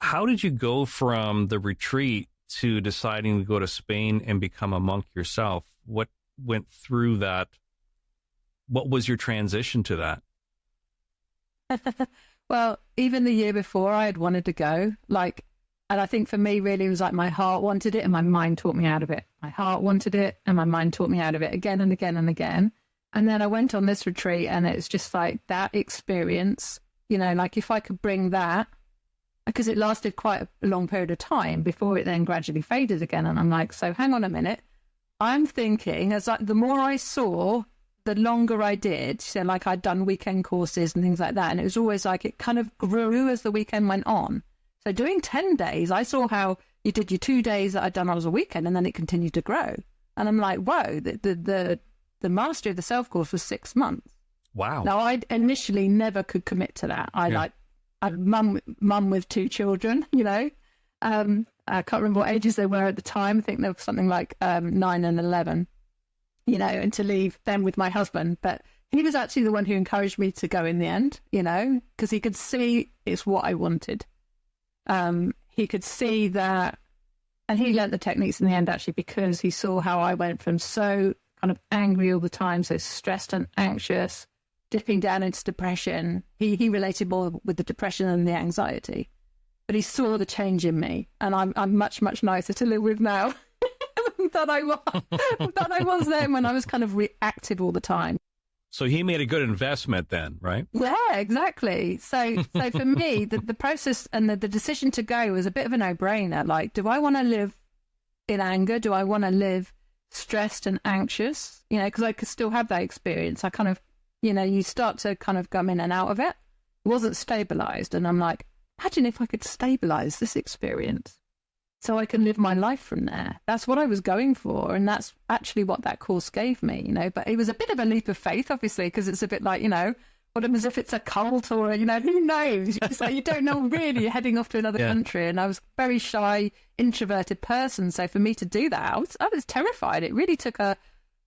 How did you go from the retreat to deciding to go to Spain and become a monk yourself? What went through that? What was your transition to that? Well, even the year before, I had wanted to go. And I think for me, really, it was like my heart wanted it and my mind taught me out of it. My heart wanted it and my mind taught me out of it again and again and again. And then I went on this retreat, and it's just like that experience, like if I could bring that, because it lasted quite a long period of time before it then gradually faded again. And I'm like, so hang on a minute. I'm thinking the more I saw, the longer I did. So like I'd done weekend courses and things like that. And it was always like it kind of grew as the weekend went on. So doing 10 days, I saw how you did your 2 days that I'd done on a weekend, and then it continued to grow. And I'm like, whoa, the mastery of the self course was 6 months. Wow. Now, I initially never could commit to that. I'm mum with 2 children, I can't remember what ages they were at the time. I think they were something like 9 and 11, and to leave them with my husband. But he was actually the one who encouraged me to go in the end, because he could see it's what I wanted. He could see that, and he learnt the techniques in the end actually because he saw how I went from so kind of angry all the time, so stressed and anxious, dipping down into depression. He related more with the depression than the anxiety, but he saw the change in me, and I'm much, much nicer to live with now than I was then when I was kind of reactive all the time. So he made a good investment then, right? Yeah, exactly. So for me, the process and the decision to go was a bit of a no-brainer. Like, do I want to live in anger? Do I want to live stressed and anxious? Because I could still have that experience. I kind of, you start to kind of come in and out of it. It wasn't stabilized. And I'm like, imagine if I could stabilize this experience so I can live my life from there. That's what I was going for. And that's actually what that course gave me, But it was a bit of a leap of faith, obviously, because it's a bit like, what as if it's a cult or, who knows? It's like you don't know really. You're heading off to another country. And I was a very shy, introverted person. So for me to do that, I was terrified. It really took a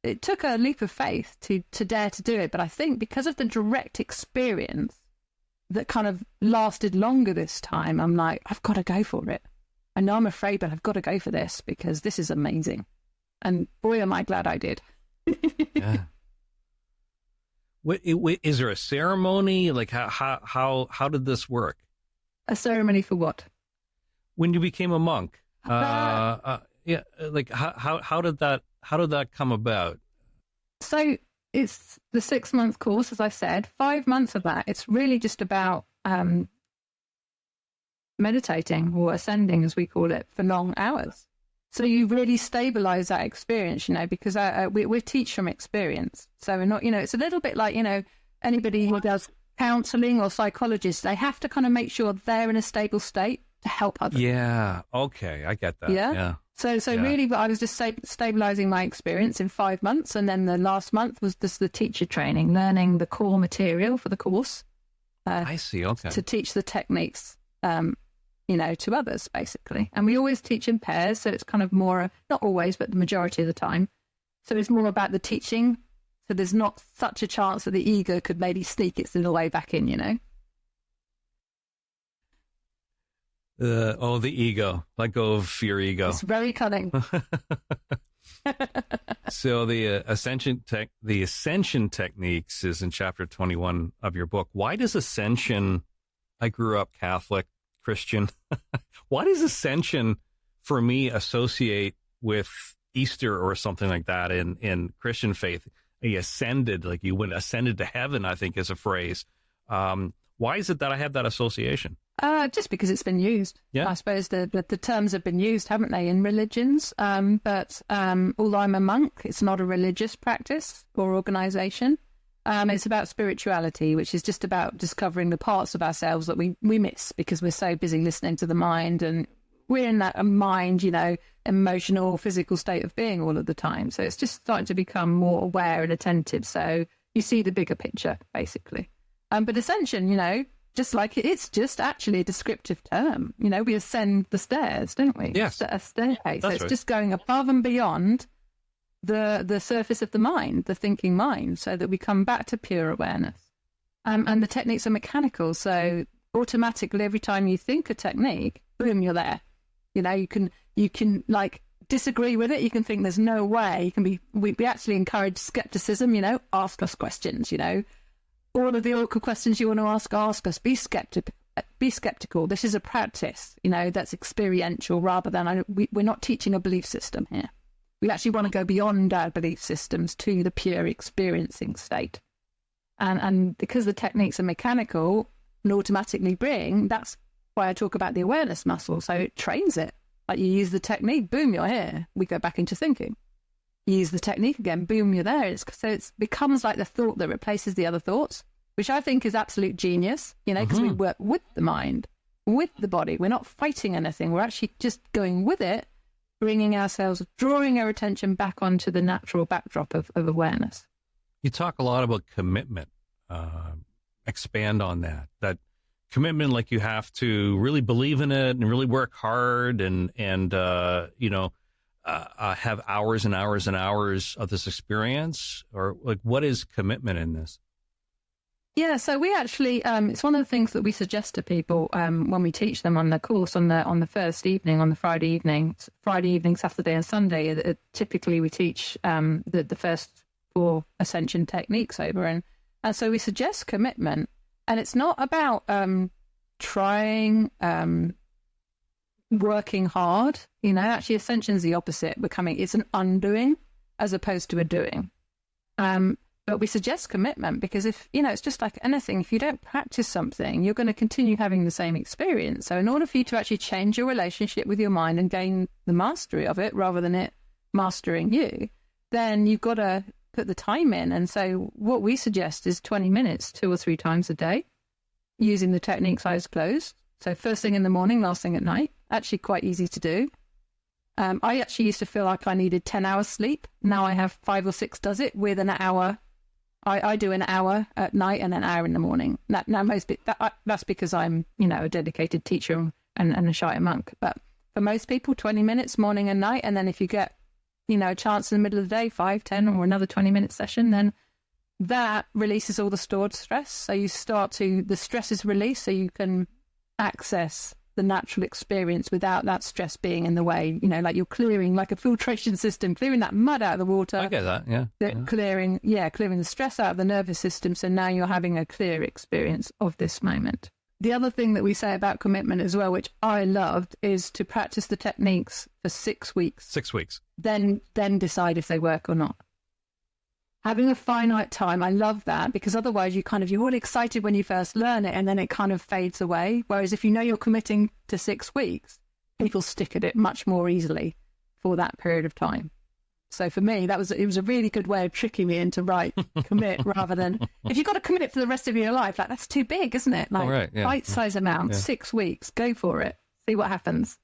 leap of faith to dare to do it. But I think because of the direct experience that kind of lasted longer this time, I'm like, I've got to go for it. I know I'm afraid, but I've got to go for this because this is amazing. And boy, am I glad I did. Yeah. Is there a ceremony? Like how did this work? A ceremony for what? When you became a monk. Yeah. Like how did that come about? So it's the 6-month course, as I said. 5 months of that, it's really just about meditating or ascending, as we call it, for long hours. So you really stabilize that experience, because we teach from experience. So we're not, it's a little bit like, anybody who does counseling or psychologists, they have to kind of make sure they're in a stable state to help others. Yeah. Okay. I get that. Yeah. So really, I was just stabilizing my experience in 5 months. And then the last month was just the teacher training, learning the core material for the course. I see. Okay. To teach the techniques, to others, basically. And we always teach in pairs, so it's kind of more, not always, but the majority of the time. So it's more about the teaching. So there's not such a chance that the ego could maybe sneak its little way back in, The ego. Let go of your ego. It's very cunning. So the ascension techniques is in chapter 21 of your book. Why does ascension, I grew up Catholic, Christian. Why does ascension for me associate with Easter or something like that in Christian faith? He ascended, like you went ascended to heaven, I think is a phrase. Why is it that I have that association? Just because it's been used. Yeah. I suppose the terms have been used, haven't they, in religions? But although I'm a monk, it's not a religious practice or organization. It's about spirituality, which is just about discovering the parts of ourselves that we miss because we're so busy listening to the mind, and we're in that mind, emotional, physical state of being all of the time. So it's just starting to become more aware and attentive. So you see the bigger picture, basically. But ascension, just like it's just actually a descriptive term. We ascend the stairs, don't we? Yes. A staircase. So it's right. just going above and beyond the surface of the mind, the thinking mind, so that we come back to pure awareness. And the techniques are mechanical. So automatically, every time you think a technique, boom, you're there. You can like disagree with it. You can think there's no way. We actually encourage skepticism, ask us questions, all of the awkward questions you want to ask us. Be skeptical. This is a practice, that's experiential rather than, we're not teaching a belief system here. We actually want to go beyond our belief systems to the pure experiencing state. And because the techniques are mechanical and automatically bring, that's why I talk about the awareness muscle. So it trains it. Like you use the technique, boom, you're here. We go back into thinking. You use the technique again, boom, you're there. So it becomes like the thought that replaces the other thoughts, which I think is absolute genius, because we work with the mind, with the body. We're not fighting anything. We're actually just going with it, bringing ourselves, drawing our attention back onto the natural backdrop of awareness. You talk a lot about commitment. Expand on that commitment, like you have to really believe in it and really work hard and have hours and hours and hours of this experience, or like what is commitment in this? Yeah, so we actually, it's one of the things that we suggest to people when we teach them on the course on the first evening, on the Friday evening, Saturday and Sunday. Typically we teach the first 4 ascension techniques over, and so we suggest commitment. And it's not about trying, working hard. Actually ascension's the opposite. It's an undoing as opposed to a doing. But we suggest commitment because if, it's just like anything, if you don't practice something, you're going to continue having the same experience. So in order for you to actually change your relationship with your mind and gain the mastery of it rather than it mastering you, then you've got to put the time in. And so what we suggest is 20 minutes, 2 or 3 times a day, using the techniques eyes closed. So first thing in the morning, last thing at night. Actually quite easy to do. I actually used to feel like I needed 10 hours sleep. Now I have 5 or 6 does it with an hour. I do an hour at night and an hour in the morning. Now that's because I'm, a dedicated teacher and a Shaya monk. But for most people, 20 minutes morning and night. And then if you get, a chance in the middle of the day, 5, 10, or another 20-minute session, then that releases all the stored stress. So the stress is released so you can access the natural experience without that stress being in the way, like you're clearing, like a filtration system, clearing that mud out of the water. I get that, yeah. Clearing the stress out of the nervous system. So now you're having a clear experience of this moment. The other thing that we say about commitment as well, which I loved, is to practice the techniques for 6 weeks. 6 weeks. Then decide if they work or not. Having a finite time, I love that, because otherwise you're all excited when you first learn it and then it kind of fades away. Whereas if you're committing to 6 weeks, people stick at it much more easily for that period of time. So for me, it was a really good way of tricking me into commit rather than, if you've got to commit for the rest of your life, like that's too big, isn't it? Like right, yeah. bite-size amount, 6 weeks, go for it, see what happens.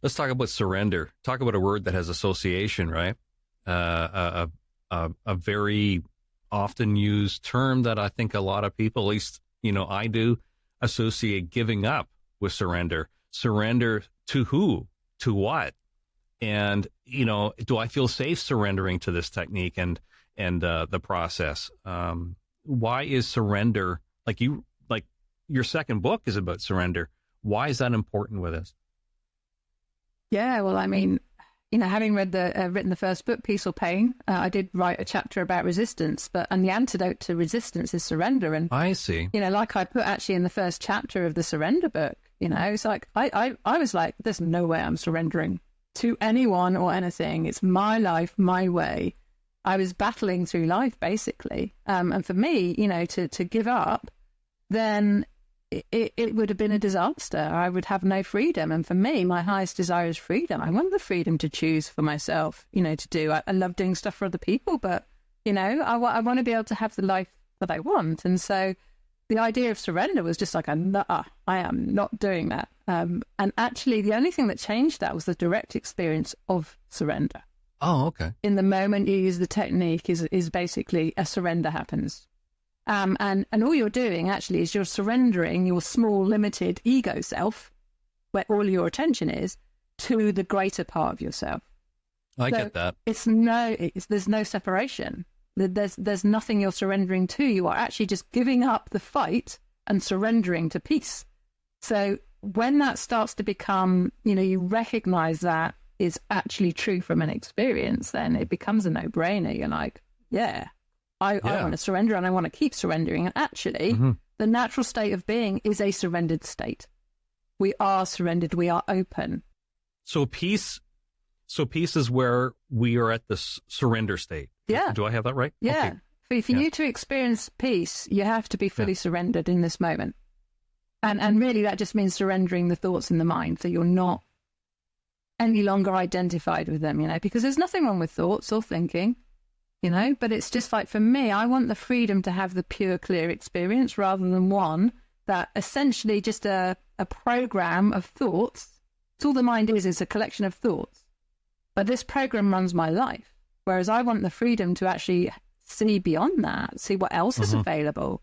Let's talk about surrender. Talk about a word that has association, right? A very often used term that I think a lot of people, at least, I do, associate giving up with surrender. Surrender to who? To what? And, do I feel safe surrendering to this technique and the process? Why is surrender, like your second book is about surrender. Why is that important with us? Yeah, well, I mean, having written the first book, Peace or Pain, I did write a chapter about resistance, and the antidote to resistance is surrender. And I see. Like I put actually in the first chapter of the surrender book, it's like, I was like, there's no way I'm surrendering to anyone or anything. It's my life, my way. I was battling through life, basically. And for me, to give up, then it would have been a disaster. I would have no freedom. And for me, my highest desire is freedom. I want the freedom to choose for myself, to do. I love doing stuff for other people, but, I want to be able to have the life that I want. And so the idea of surrender was just like, I am not doing that. And actually, the only thing that changed that was the direct experience of surrender. Oh, okay. In the moment you use the technique is basically a surrender happens. And all you're doing actually is you're surrendering your small, limited ego self, where all your attention is, to the greater part of yourself. I get that. There's no separation. There's nothing you're surrendering to. You are actually just giving up the fight and surrendering to peace. So when that starts to become, you recognize that is actually true from an experience, then it becomes a no-brainer. You're like, I want to surrender and I want to keep surrendering. And actually, the natural state of being is a surrendered state. We are surrendered. We are open. So peace is where we are at the surrender state. Yeah. Do I have that right? Yeah. Okay. For you to experience peace, you have to be fully surrendered in this moment. And really that just means surrendering the thoughts in the mind. So you're not any longer identified with them, because there's nothing wrong with thoughts or thinking, but it's just like, for me, I want the freedom to have the pure, clear experience rather than one that essentially just a program of thoughts. It's all the mind is a collection of thoughts. But this program runs my life. Whereas I want the freedom to actually see beyond that, see what else is available,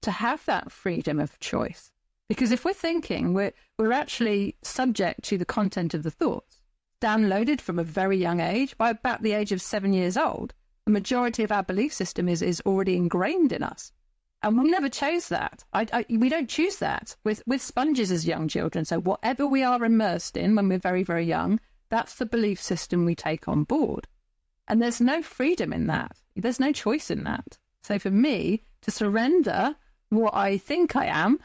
to have that freedom of choice. Because if we're thinking, we're actually subject to the content of the thoughts, downloaded from a very young age. By about the age of 7 years old, the majority of our belief system is already ingrained in us. And we never chose that. We don't choose that. With sponges as young children. So whatever we are immersed in when we're very, very young, that's the belief system we take on board. And there's no freedom in that. There's no choice in that. So for me, to surrender what I think I am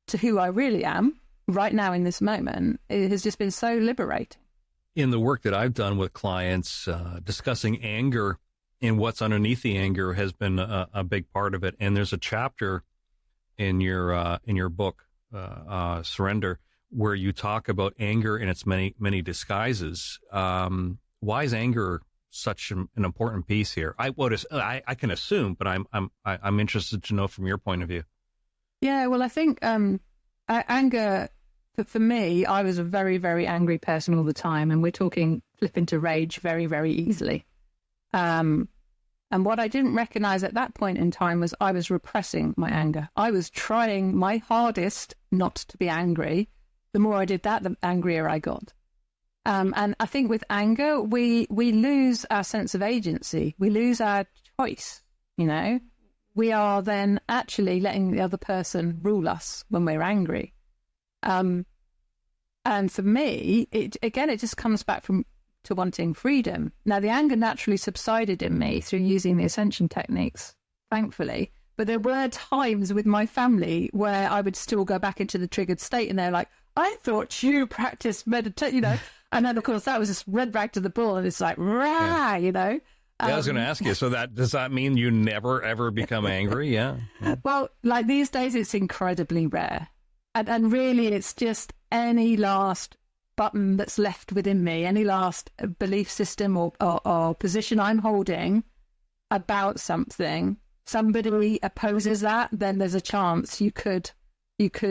to who I really am right now in this moment, it has just been so liberating. In the work that I've done with clients, discussing anger and what's underneath the anger has been a big part of it. And there's a chapter in your book, Surrender, where you talk about anger in its many disguises. Why is anger such an important piece here? I can assume, but I'm interested to know from your point of view. Yeah, well, I think anger, for me, I was a very, very angry person all the time, and we're talking flip into rage very, very easily. And what I didn't recognize at that point in time was I was repressing my anger. I was trying my hardest not to be angry. The more I did that, the angrier I got. And I think with anger, we lose our sense of agency. We lose our choice, We are then actually letting the other person rule us when we're angry. And for me, it just comes back to wanting freedom. Now, the anger naturally subsided in me through using the ascension techniques, thankfully. But there were times with my family where I would still go back into the triggered state, and they're like, I thought you practiced meditation, And then, of course, that was just red rag to the bull, and it's like, rah, Yeah, I was going to ask you, so does that mean you never, ever become angry? Yeah. Well, like these days, it's incredibly rare. And really, it's just any last button that's left within me, any last belief system or position I'm holding about something. Somebody opposes that, then there's a chance you could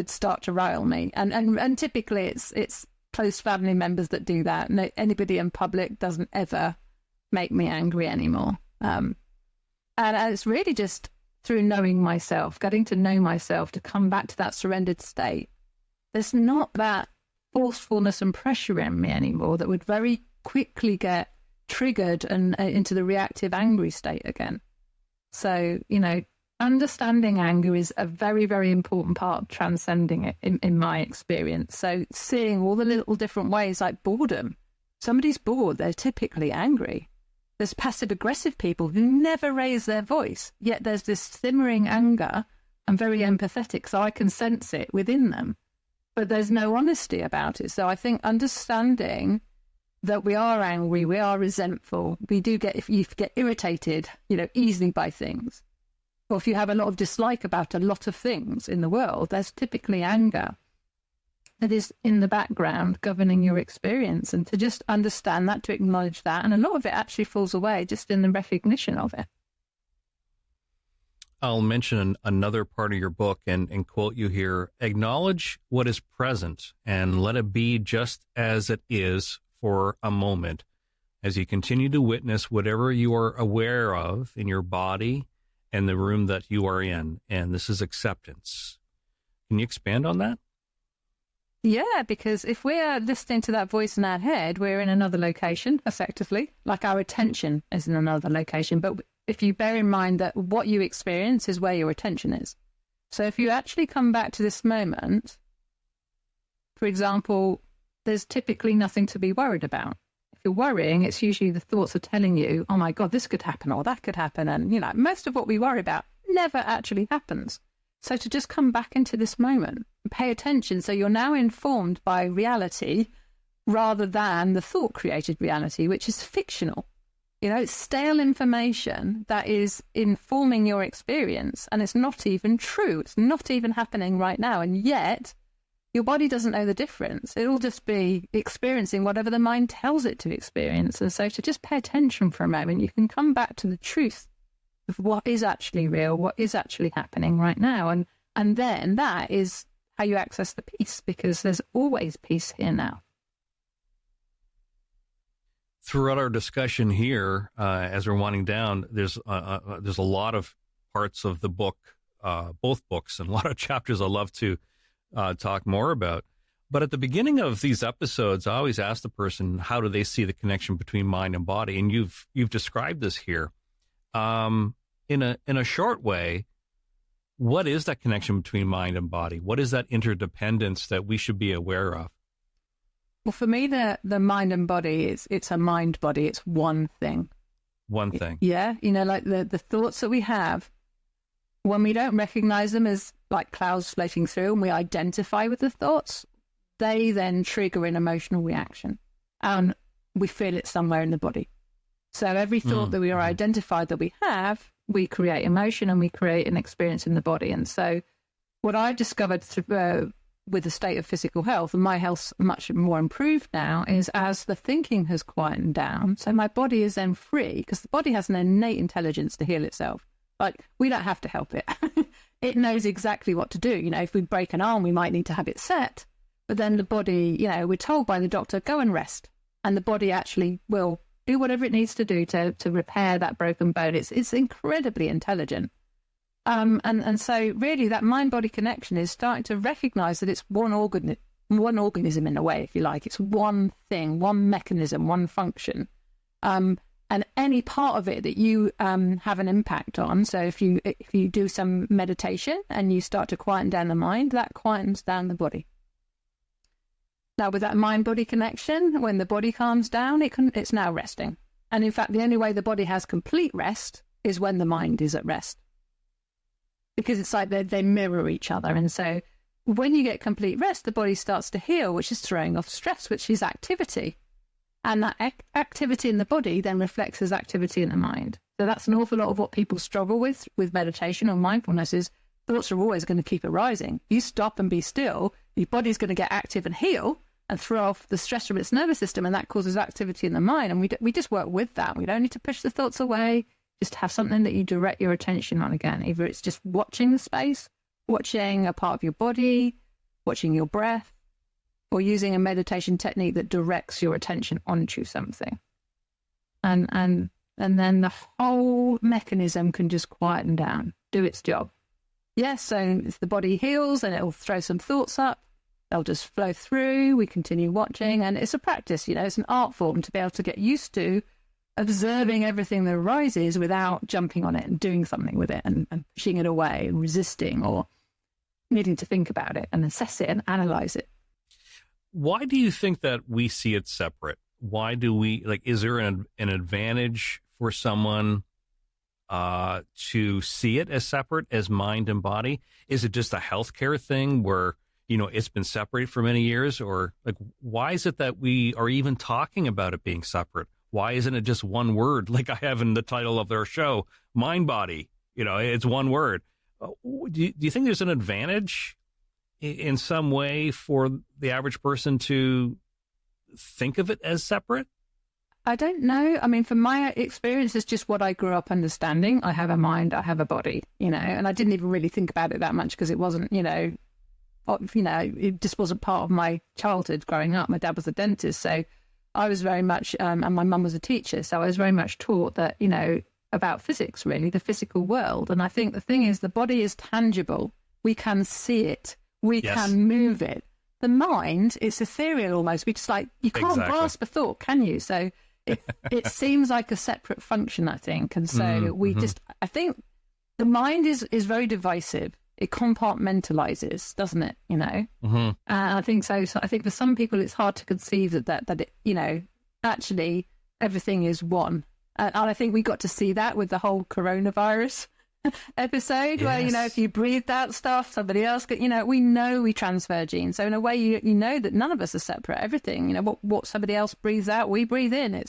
start to rile me. And typically, it's close family members that do that. No, anybody in public doesn't ever make me angry anymore. And it's really just through knowing myself, getting to know myself, to come back to that surrendered state. There's not that forcefulness and pressure in me anymore that would very quickly get triggered and into the reactive angry state again. So, understanding anger is a very, very important part of transcending it in my experience. So seeing all the little different ways, like boredom. Somebody's bored, they're typically angry. There's passive-aggressive people who never raise their voice, yet there's this simmering anger. I'm very empathetic, so I can sense it within them. But there's no honesty about it. So I think understanding that we are angry, we are resentful, if you get irritated, easily by things. Or if you have a lot of dislike about a lot of things in the world, there's typically anger that is in the background governing your experience, and to just understand that, to acknowledge that. And a lot of it actually falls away just in the recognition of it. I'll mention another part of your book and quote you here. Acknowledge what is present and let it be just as it is for a moment as you continue to witness whatever you are aware of in your body and the room that you are in. And this is acceptance. Can you expand on that? Yeah, because if we're listening to that voice in our head, we're in another location, effectively. Like our attention is in another location. But if you bear in mind that what you experience is where your attention is. So if you actually come back to this moment, for example, there's typically nothing to be worried about. If you're worrying, it's usually the thoughts are telling you, oh my God, this could happen or that could happen. And, you know, most of what we worry about never actually happens. So to just come back into this moment, pay attention. So you're now informed by reality rather than the thought-created reality, which is fictional. You know, it's stale information that is informing your experience, and it's not even true. It's not even happening right now. And yet, your body doesn't know the difference. It'll just be experiencing whatever the mind tells it to experience. And so to just pay attention for a moment, you can come back to the truth of what is actually real, what is actually happening right now. And then that is how you access the peace, because there's always peace here now. Throughout our discussion here, as we're winding down, there's a lot of parts of the book, both books, and a lot of chapters I love to talk more about. But at the beginning of these episodes, I always ask the person, how do they see the connection between mind and body? And you've described this here. In a short way, what is that connection between mind and body? What is that interdependence that we should be aware of? Well, for me, the mind and body, it's a mind body. It's one thing. One thing. Yeah. You know, like the thoughts that we have, when we don't recognize them as like clouds floating through and we identify with the thoughts, they then trigger an emotional reaction and we feel it somewhere in the body. So every thought that we are identified that we have, we create emotion and we create an experience in the body. And so what I've discovered with the state of physical health, and my health's much more improved now, is as the thinking has quietened down, so my body is then free, because the body has an innate intelligence to heal itself. Like, we don't have to help it. It knows exactly what to do. You know, if we break an arm, we might need to have it set. But then the body, you know, we're told by the doctor, go and rest. And the body actually will do whatever it needs to do to repair that broken bone. It's incredibly intelligent. And so really that mind-body connection is starting to recognize that it's one organism in a way, if you like. It's one thing, one mechanism, one function. And any part of it that you have an impact on, so if you do some meditation and you start to quieten down the mind, that quietens down the body. Now, with that mind-body connection, when the body calms down, it's now resting. And in fact, the only way the body has complete rest is when the mind is at rest. Because it's like they mirror each other. And so when you get complete rest, the body starts to heal, which is throwing off stress, which is activity. And that activity in the body then reflects as activity in the mind. So that's an awful lot of what people struggle with meditation or mindfulness is thoughts are always going to keep arising. You stop and be still, your body's going to get active and heal and throw off the stress from its nervous system, and that causes activity in the mind. And we just work with that. We don't need to push the thoughts away. Just have something that you direct your attention on again. Either it's just watching the space, watching a part of your body, watching your breath, or using a meditation technique that directs your attention onto something. And then the whole mechanism can just quieten down, do its job. Yes, so if the body heals and it'll throw some thoughts up, they'll just flow through, we continue watching, and it's a practice, you know, it's an art form to be able to get used to observing everything that arises without jumping on it and doing something with it and pushing it away and resisting or needing to think about it and assess it and analyze it. Why do you think that we see it separate? Why do we, like, is there an advantage for someone to see it as separate as mind and body? Is it just a healthcare thing where, you know, it's been separated for many years? Or like, why is it that we are even talking about it being separate? Why isn't it just one word, like I have in the title of their show, mind body? You know, it's one word. Do you think there's an advantage in some way for the average person to think of it as separate? I don't know. I mean, from my experience, it's just what I grew up understanding. I have a mind, I have a body, and I didn't even really think about it that much because it wasn't, it just wasn't part of my childhood growing up. My dad was a dentist, so I was very much, and my mum was a teacher, so I was very much taught that, about physics, really, the physical world. And I think the thing is, the body is tangible. We can see it. We can move it. The mind, it's ethereal almost. We just you can't grasp a thought, can you? So it seems like a separate function, I think. And so I think the mind is very divisive. It compartmentalizes, doesn't it? And I think so. So I think for some people, it's hard to conceive that it, actually everything is one. And I think we got to see that with the whole coronavirus episode, where if you breathed out stuff, somebody else could, we know we transfer genes. So in a way, you know that none of us are separate. Everything, what somebody else breathes out, we breathe in.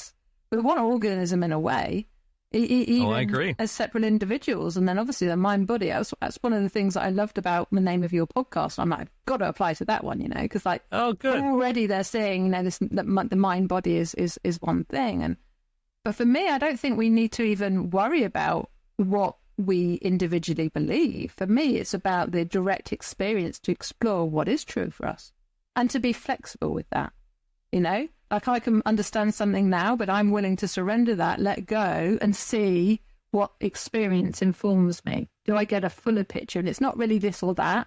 We're one organism in a way. Even I agree. As separate individuals, and then obviously the mind body. That's one of the things that I loved about the name of your podcast. I'm like, I've got to apply to that one, because good. Already they're saying, the mind body is one thing, but for me, I don't think we need to even worry about what we individually believe. For me, it's about the direct experience to explore what is true for us and to be flexible with that. I can understand something now, but I'm willing to surrender that, let go, and see what experience informs me. Do I get a fuller picture? And it's not really this or that.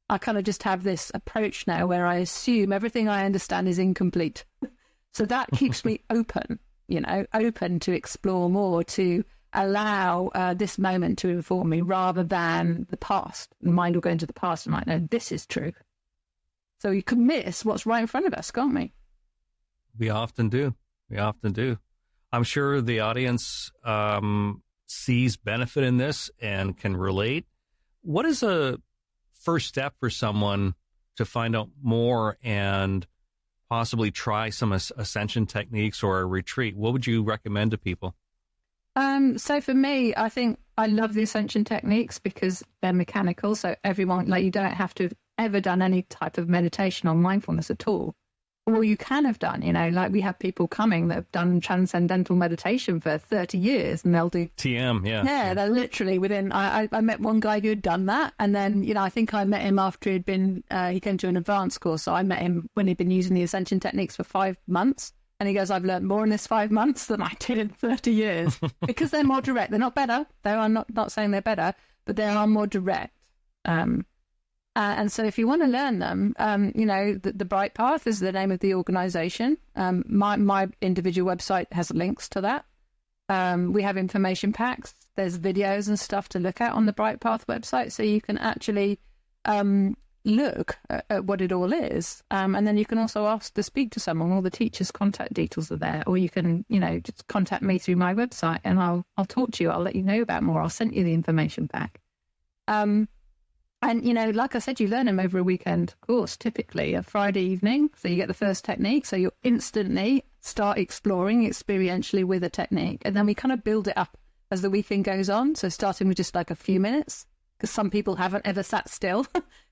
I kind of just have this approach now where I assume everything I understand is incomplete. So that keeps me open, open to explore more, to allow this moment to inform me rather than the past. The mind will go into the past and no, this is true. So you can miss what's right in front of us, can't we? We often do. I'm sure the audience sees benefit in this and can relate. What is a first step for someone to find out more and possibly try some ascension techniques or a retreat? What would you recommend to people? So for me, I think I love the ascension techniques because they're mechanical. So everyone, you don't have to have ever done any type of meditation or mindfulness at all. Or you can have done, we have people coming that have done transcendental meditation for 30 years and they'll do TM, yeah. Yeah, they're literally within, I met one guy who had done that. And then, I think I met him after he'd been, he came to an advanced course. So I met him when he'd been using the ascension techniques for 5 months. And he goes, I've learned more in this 5 months than I did in 30 years because they're more direct. They're not better. They are not saying they're better, but they are more direct. And so if you want to learn them, the Bright Path is the name of the organization. My individual website has links to that. We have information packs. There's videos and stuff to look at on the Bright Path website. So you can actually look at what it all is. And then you can also ask to speak to someone. All the teachers' contact details are there. Or you can, just contact me through my website and I'll talk to you. I'll let you know about more. I'll send you the information pack. And, like I said, you learn them over a weekend course, typically a Friday evening. So you get the first technique. So you instantly start exploring experientially with a technique. And then we kind of build it up as the weekend goes on. So starting with just a few minutes, because some people haven't ever sat still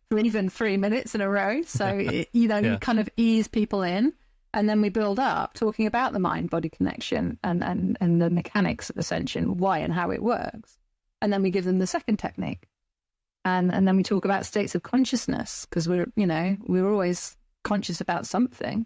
for even 3 minutes in a row. So, you kind of ease people in. And then we build up talking about the mind-body connection and the mechanics of ascension, why and how it works. And then we give them the second technique. And then we talk about states of consciousness because we're always conscious about something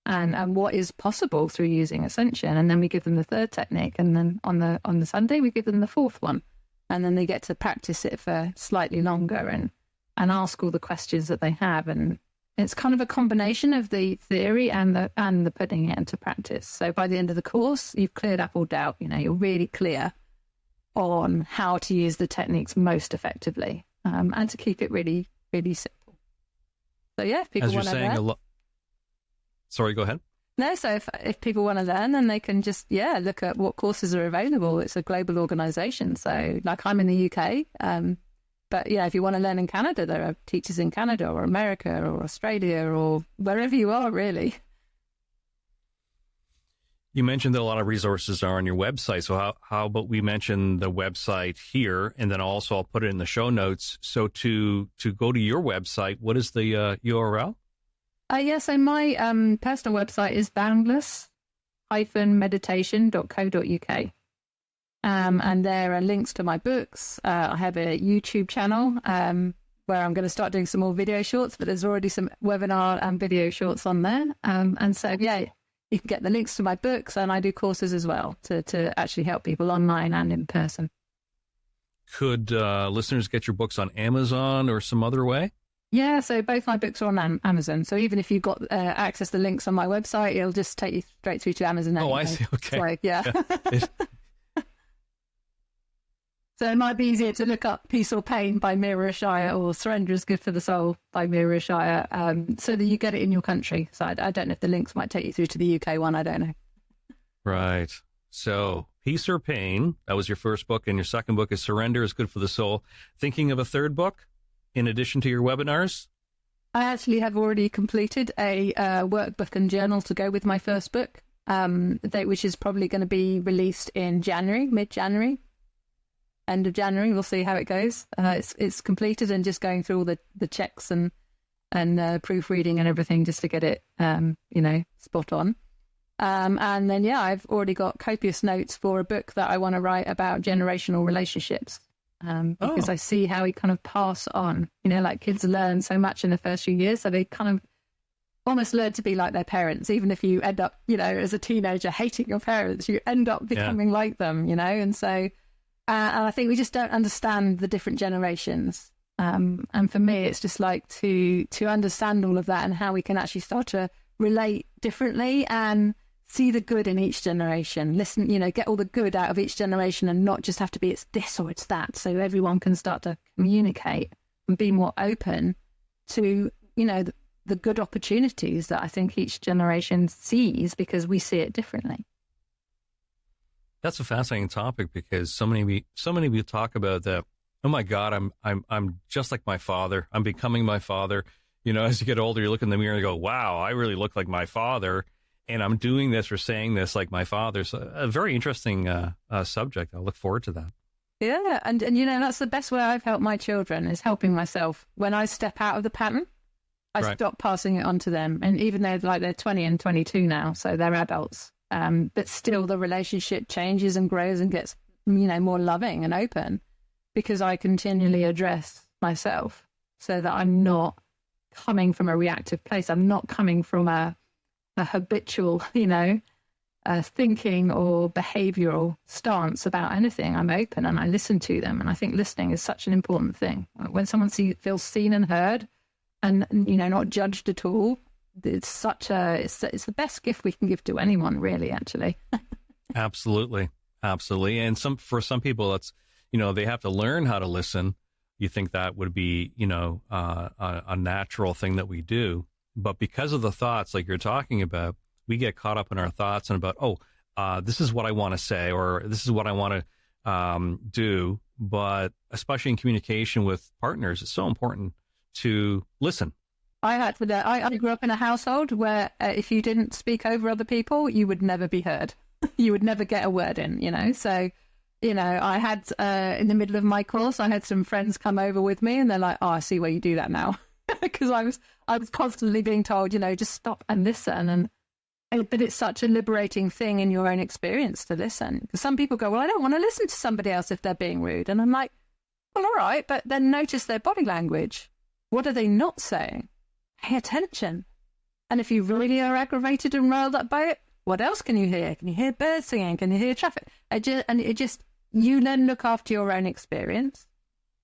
and what is possible through using ascension. And then we give them the third technique. And then on the Sunday, we give them the fourth one. And then they get to practice it for slightly longer and ask all the questions that they have. And it's kind of a combination of the theory and the putting it into practice. So by the end of the course, you've cleared up all doubt. You're really clear on how to use the techniques most effectively and to keep it really, really simple. So yeah, if people want to learn. Sorry, go ahead. No, so if people want to learn, then they can just, look at what courses are available. It's a global organisation. So I'm in the UK, but if you want to learn in Canada, there are teachers in Canada or America or Australia or wherever you are, really. You mentioned that a lot of resources are on your website. So how about we mention the website here, and then also I'll put it in the show notes. So to go to your website, what is the URL? So my personal website is Boundless, detach-meditation.co.uk. And there are links to my books. I have a YouTube channel where I'm going to start doing some more video shorts, but there's already some webinar and video shorts on there. And so, yeah, you can get the links to my books, and I do courses as well to actually help people online and in person. Could listeners get your books on Amazon or some other way? Yeah, so both my books are on Amazon. So even if you've got access to links on my website, it'll just take you straight through to Amazon. Oh, I see. Okay. So, yeah. So it might be easier to look up Peace or Pain by Meera Ishaya or Surrender is Good for the Soul by Meera Ishaya, so that you get it in your country. So I don't know if the links might take you through to the UK one. I don't know. Right. So Peace or Pain, that was your first book, and your second book is Surrender is Good for the Soul. Thinking of a third book in addition to your webinars? I actually have already completed a workbook and journal to go with my first book, which is probably going to be released in January, mid-January. End of January, we'll see how it goes. It's completed and just going through all the checks and proofreading and everything just to get it, spot on. And then, I've already got copious notes for a book that I want to write about generational relationships, because I see how we kind of pass on. Like kids learn so much in the first few years, so they kind of almost learn to be like their parents. Even if you end up, as a teenager hating your parents, you end up becoming like them, and so... and I think we just don't understand the different generations. And for me, it's just like to understand all of that and how we can actually start to relate differently and see the good in each generation. Listen, get all the good out of each generation and not just have to be it's this or it's that. So everyone can start to communicate and be more open to, the good opportunities that I think each generation sees because we see it differently. That's a fascinating topic because so many of you talk about that. Oh my God, I'm just like my father. I'm becoming my father. As you get older, you look in the mirror and you go, wow, I really look like my father, and I'm doing this or saying this like my father. So a very interesting subject. I look forward to that. Yeah, and that's the best way I've helped my children is helping myself. When I step out of the pattern, I stop passing it on to them. And even though they're 20 and 22 now, so they're adults. But still the relationship changes and grows and gets, more loving and open because I continually address myself so that I'm not coming from a reactive place. I'm not coming from a habitual, thinking or behavioral stance about anything. I'm open and I listen to them. And I think listening is such an important thing. When someone feels seen and heard and, not judged at all, it's it's the best gift we can give to anyone, really, actually. Absolutely. And for some people, it's, they have to learn how to listen. You think that would be, a natural thing that we do. But because of the thoughts like you're talking about, we get caught up in our thoughts and about, this is what I want to say, or this is what I want to do. But especially in communication with partners, it's so important to listen. I grew up in a household where if you didn't speak over other people, you would never be heard. You would never get a word in, So, I had in the middle of my course, I had some friends come over with me and they're like, oh, I see why you do that now. Because I was constantly being told, just stop and listen. But it's such a liberating thing in your own experience to listen. Because some people go, well, I don't want to listen to somebody else if they're being rude. And I'm like, well, all right, but then notice their body language. What are they not saying? Pay attention. And if you really are aggravated and riled up by it, what else can you hear? Can you hear birds singing? Can you hear traffic? You then look after your own experience.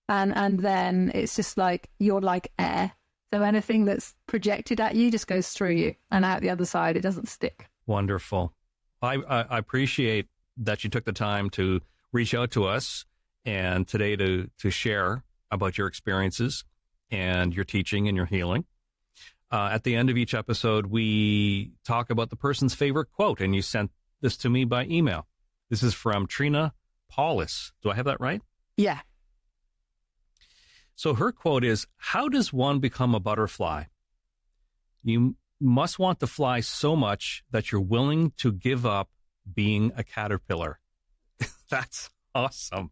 And then it's just like, you're like air. So anything that's projected at you just goes through you and out the other side. It doesn't stick. Wonderful. I appreciate that you took the time to reach out to us and today to share about your experiences and your teaching and your healing. At the end of each episode, we talk about the person's favorite quote, and you sent this to me by email. This is from Trina Paulus. Do I have that right? Yeah. So her quote is, how does one become a butterfly? You must want to fly so much that you're willing to give up being a caterpillar. That's awesome.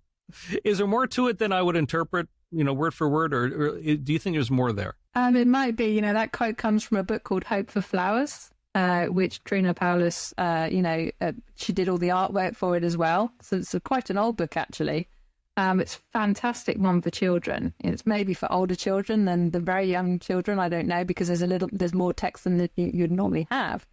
Is there more to it than I would interpret, word for word, or do you think there's more there? It might be, that quote comes from a book called Hope for Flowers. which Trina Paulus, she did all the artwork for it as well. So it's quite an old book, actually. It's a fantastic one for children. It's maybe for older children than the very young children. I don't know, because there's more text than you'd normally have.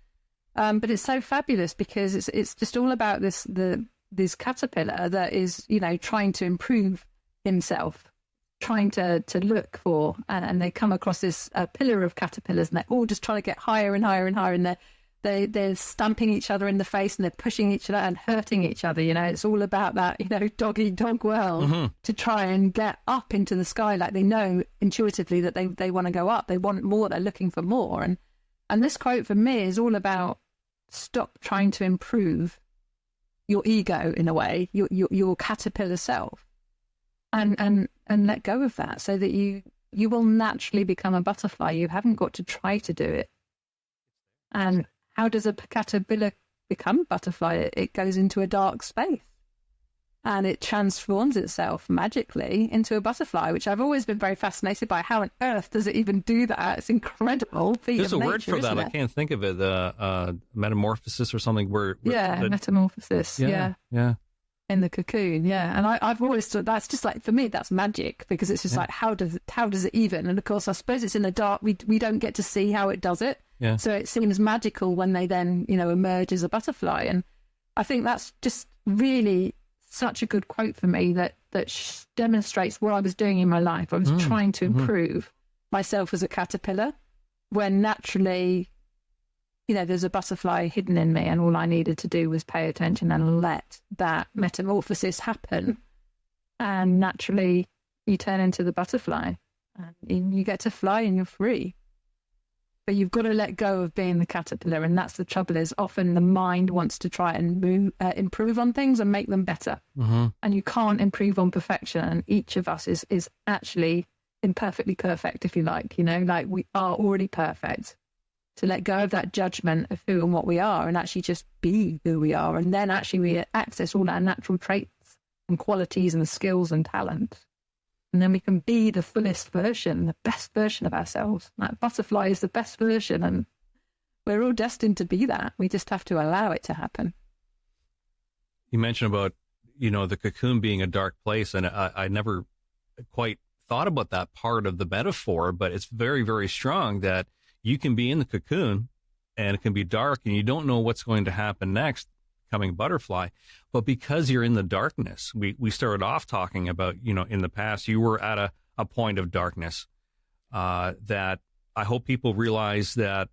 But it's so fabulous because it's just all about this caterpillar that is, trying to improve himself, trying to look for, and they come across this pillar of caterpillars, and they're all just trying to get higher and higher and higher, and they're stamping each other in the face, and they're pushing each other and hurting each other. It's all about that, dog eat dog world, to try and get up into the sky. Like, they know intuitively that they want to go up, they want more, they're looking for more. And this quote for me is all about stop trying to improve your ego, in a way, your caterpillar self, and let go of that, so that you will naturally become a butterfly. You haven't got to try to do it. And how does a caterpillar become a butterfly? It goes into a dark space and it transforms itself magically into a butterfly, which I've always been very fascinated by. How on earth does it even do that? It's incredible. There's a word for that. I can't think of it. Metamorphosis or something. Metamorphosis. Yeah. In the cocoon, yeah. And I've always thought that's just like, for me, that's magic, because it's just like, how does it even? And of course, I suppose it's in the dark. We don't get to see how it does it. Yeah. So it seems magical when they then, emerge as a butterfly. And I think that's just really such a good quote for me that demonstrates what I was doing in my life. I was trying to improve myself as a caterpillar, when naturally, there's a butterfly hidden in me, and all I needed to do was pay attention and let that metamorphosis happen. And naturally, you turn into the butterfly, and you get to fly, and you're free. But you've got to let go of being the caterpillar, and that's the trouble. Is often the mind wants to try and improve on things and make them better, and you can't improve on perfection. And each of us is actually imperfectly perfect, if you like. Like, we are already perfect. To let go of that judgment of who and what we are, and actually just be who we are, and then actually we access all our natural traits and qualities and skills and talents. And then we can be the fullest version, the best version of ourselves. That butterfly is the best version, and we're all destined to be that. We just have to allow it to happen. You mentioned about, the cocoon being a dark place, and I never quite thought about that part of the metaphor, but it's very, very strong that you can be in the cocoon and it can be dark and you don't know what's going to happen next, becoming a butterfly. But because you're in the darkness, we started off talking about, in the past, you were at a point of darkness, that I hope people realize that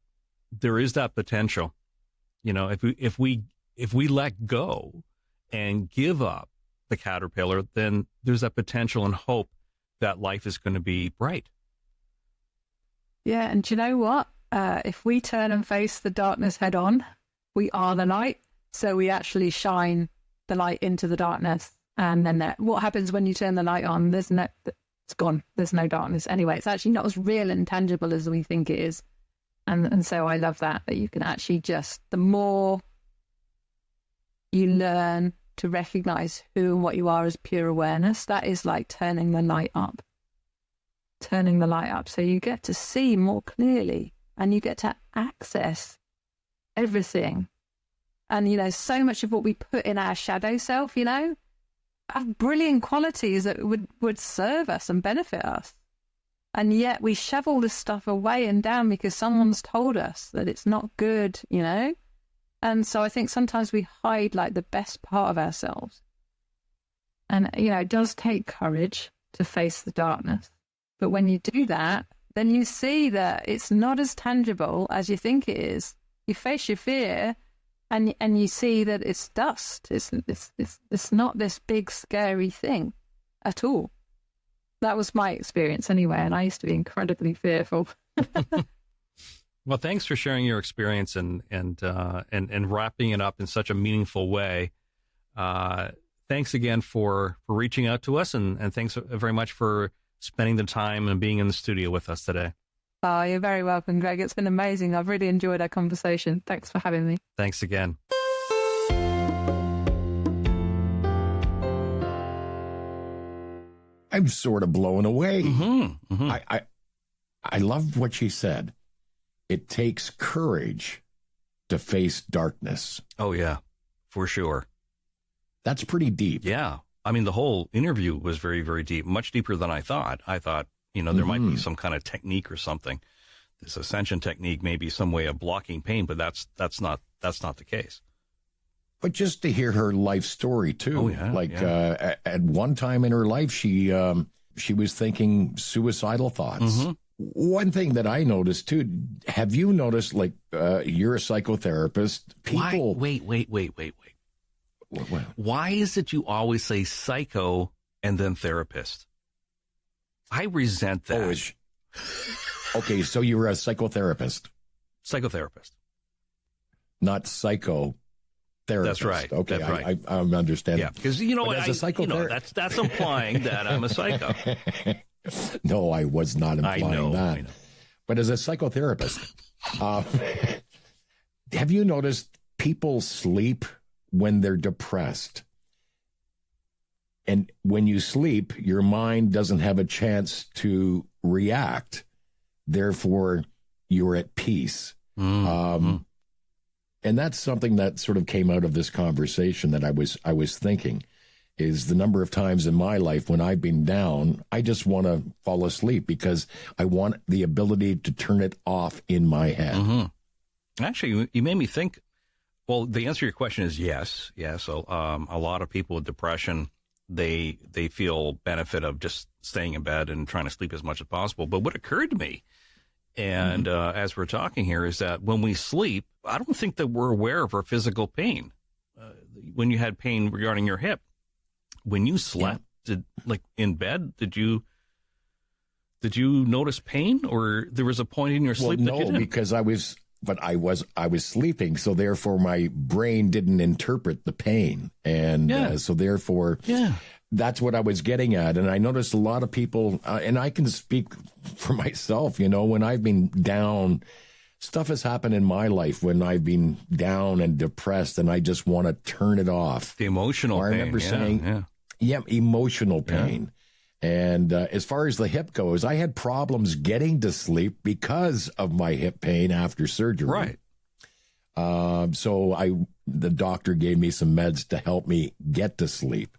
there is that potential. If we let go and give up the caterpillar, then there's that potential and hope that life is going to be bright. Yeah, and do you know what? If we turn and face the darkness head on, we are the light. So we actually shine the light into the darkness. And then what happens when you turn the light on? It's gone. There's no darkness. Anyway, it's actually not as real and tangible as we think it is. And so I love that you can actually the more you learn to recognize who and what you are as pure awareness, that is like turning the light up. So you get to see more clearly, and you get to access everything. And, so much of what we put in our shadow self, have brilliant qualities that would serve us and benefit us. And yet we shove all this stuff away and down because someone's told us that it's not good, And so I think sometimes we hide like the best part of ourselves. And, it does take courage to face the darkness. But when you do that, then you see that it's not as tangible as you think it is. You face your fear, and you see that it's dust. It's not this big scary thing at all. That was my experience anyway, and I used to be incredibly fearful. Well, thanks for sharing your experience and wrapping it up in such a meaningful way. Thanks again for reaching out to us, and thanks very much for spending the time and being in the studio with us today. Oh, you're very welcome, Greg. It's been amazing. I've really enjoyed our conversation. Thanks for having me. Thanks again. I'm sort of blown away. Mm-hmm, mm-hmm. I loved what she said. It takes courage to face darkness. Oh, yeah, for sure. That's pretty deep. Yeah. I mean, the whole interview was very, very deep, much deeper than I thought. I thought, there might be some kind of technique or something. This ascension technique may be some way of blocking pain, but that's not the case. But just to hear her life story too. Oh, yeah, at one time in her life, she was thinking suicidal thoughts. Mm-hmm. One thing that I noticed too, have you noticed, you're a psychotherapist, people... Wait. What? Why is it you always say psycho and then therapist? I resent that. Okay, so you were a psychotherapist. Psychotherapist. Not psychotherapist. That's right. Okay, that's right. I understand. Yeah, because that's implying that I'm a psycho. No, I was not implying that. I know. But as a psychotherapist, have you noticed people sleep when they're depressed? And when you sleep, your mind doesn't have a chance to react. Therefore, you're at peace. Mm-hmm. And that's something that sort of came out of this conversation that I was thinking, is the number of times in my life when I've been down, I just want to fall asleep because I want the ability to turn it off in my head. Mm-hmm. Actually, you made me think. Well, the answer to your question is yes. Yeah. So a lot of people with depression, they feel benefit of just staying in bed and trying to sleep as much as possible. But what occurred to me, and as we're talking here, is that when we sleep, I don't think that we're aware of our physical pain. When you had pain regarding your hip, when you slept, in bed, did you notice pain, or there was a point in your sleep that you didn't? No, because I was sleeping, so therefore my brain didn't interpret the pain, and so therefore, that's what I was getting at. And I noticed a lot of people, and I can speak for myself. When I've been down, stuff has happened in my life when I've been down and depressed, and I just want to turn it off. The emotional pain. I remember saying, emotional pain. And as far as the hip goes, I had problems getting to sleep because of my hip pain after surgery. Right. So the doctor gave me some meds to help me get to sleep.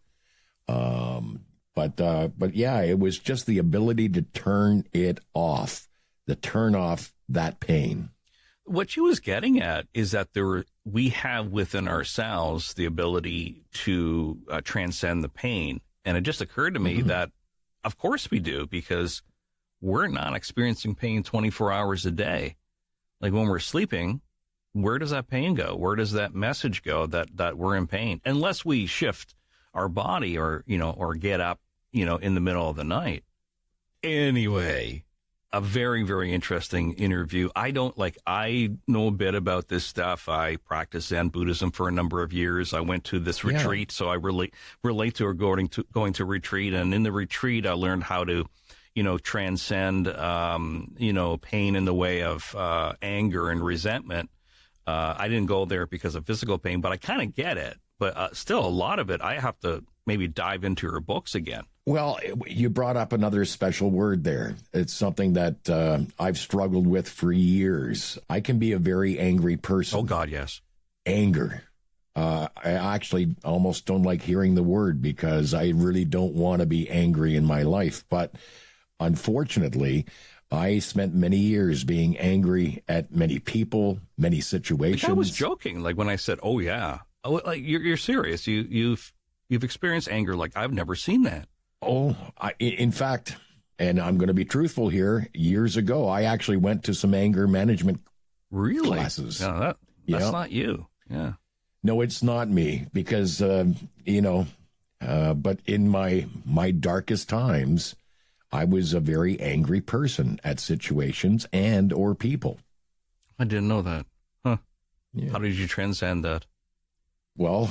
But yeah, it was just the ability to turn it off, to turn off that pain. What she was getting at is that we have within ourselves the ability to transcend the pain. And it just occurred to me that, of course we do, because we're not experiencing pain 24 hours a day. Like when we're sleeping, where does that pain go? Where does that message go that we're in pain? Unless we shift our body or get up, in the middle of the night. Anyway, a very, very interesting interview. I know a bit about this stuff. I practiced Zen Buddhism for a number of years. I went to this retreat, so I relate to her going to retreat. And in the retreat, I learned how to, transcend, pain in the way of anger and resentment. I didn't go there because of physical pain, but I kind of get it. But still, a lot of it, I have to maybe dive into her books again. Well, you brought up another special word there. It's something that I've struggled with for years. I can be a very angry person. Oh, God, yes. Anger. I actually almost don't like hearing the word because I really don't want to be angry in my life. But unfortunately, I spent many years being angry at many people, many situations. I was joking, when I said, "Oh yeah," you're serious. You've experienced anger like I've never seen that. Oh, in fact, and I'm going to be truthful here. Years ago, I actually went to some anger management classes. Yeah, that's not you. Yeah. No, it's not me because but in my darkest times, I was a very angry person at situations and or people. I didn't know that. Huh. Yeah. How did you transcend that? Well,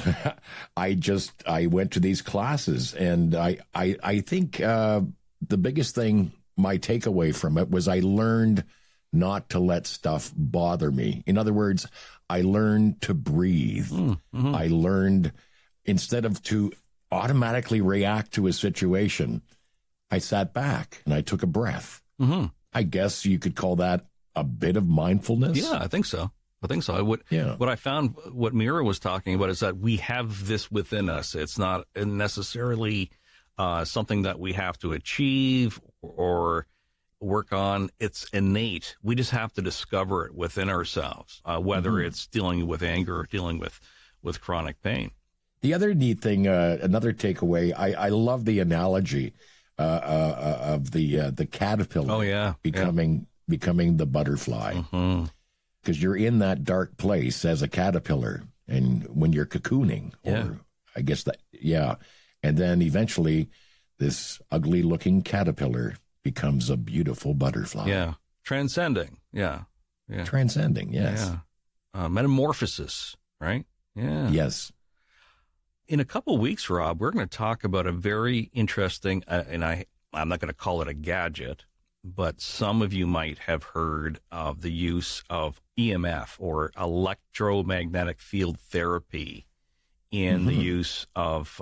I went to these classes, and I think the biggest thing, my takeaway from it was I learned not to let stuff bother me. In other words, I learned to breathe. Mm-hmm. I learned, instead of to automatically react to a situation, I sat back and I took a breath. Mm-hmm. I guess you could call that a bit of mindfulness. Yeah, I think so. I think so. What I found, what Meera was talking about, is that we have this within us. It's not necessarily something that we have to achieve or work on. It's innate. We just have to discover it within ourselves, whether it's dealing with anger or dealing with chronic pain. The other neat thing, another takeaway, I love the analogy of the caterpillar becoming the butterfly. Because you're in that dark place as a caterpillar, and when you're cocooning, or I guess that, and then eventually this ugly-looking caterpillar becomes a beautiful butterfly. Yeah, transcending. Transcending. Yes. Metamorphosis. Right. Yeah. Yes. In a couple of weeks, Rob, we're going to talk about a very interesting, and I'm not going to call it a gadget, but some of you might have heard of the use of EMF, or electromagnetic field therapy, in the use of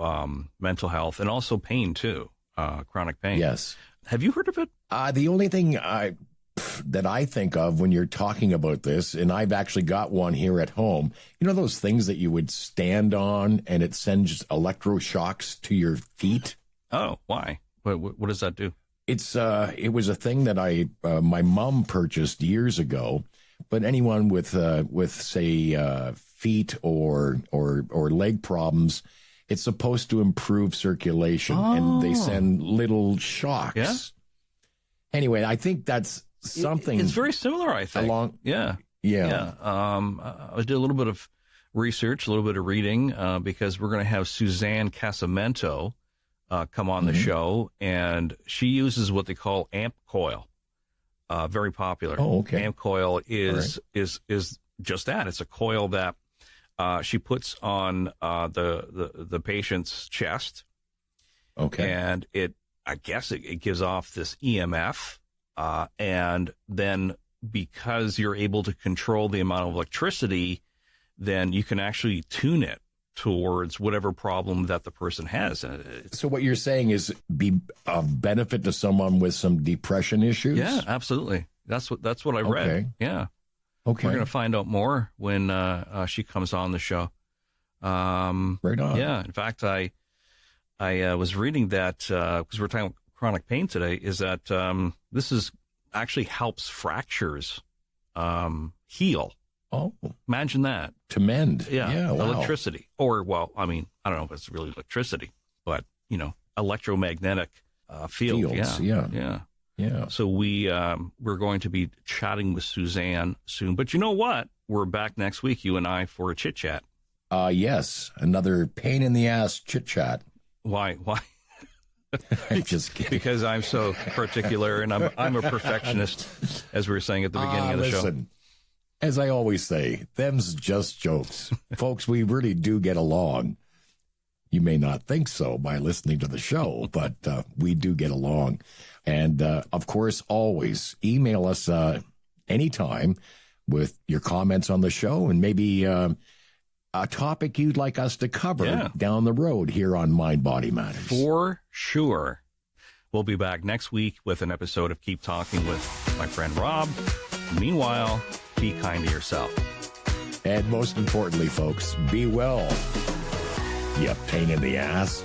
mental health and also pain too, chronic pain. Yes. Have you heard of it? The only thing that I think of when you're talking about this, and I've actually got one here at home, you know those things that you would stand on and it sends electroshocks to your feet? Oh, why? What does that do? It was a thing that my mom purchased years ago, but anyone with say feet or leg problems, it's supposed to improve circulation, and they send little shocks. Yeah. Anyway, I think that's something. It's very similar, I think. I did a little bit of research, a little bit of reading, because we're going to have Suzanne Casamento come on the show, and she uses what they call amp coil. Very popular. Oh, okay. Amp coil is just that. It's a coil that she puts on the patient's chest. Okay. And I guess it gives off this EMF, and then because you're able to control the amount of electricity, then you can actually tune it towards whatever problem that the person has. So what you're saying is be of benefit to someone with some depression issues? Yeah, absolutely. That's what I read. Okay. Yeah. Okay. We're going to find out more when she comes on the show. Right on. Yeah. In fact, I was reading that, because we're talking about chronic pain today, is that this actually helps fractures heal. Oh, imagine that. To mend. Yeah. Wow. Electricity. Or, well, I mean, I don't know if it's really electricity, but, electromagnetic field. Fields. Yeah. So we're going to be chatting with Suzanne soon. But you know what? We're back next week, you and I, for a chit chat. Yes. Another pain in the ass chit chat. Why? Just kidding. Because I'm so particular, and I'm a perfectionist, as we were saying at the beginning of the show. As I always say, them's just jokes. Folks, we really do get along. You may not think so by listening to the show, but we do get along. And, of course, always email us anytime with your comments on the show, and maybe a topic you'd like us to cover down the road here on Mind Body Matters. For sure. We'll be back next week with an episode of Keep Talking with my friend Rob. Meanwhile, be kind to yourself. And most importantly, folks, be well. You pain in the ass.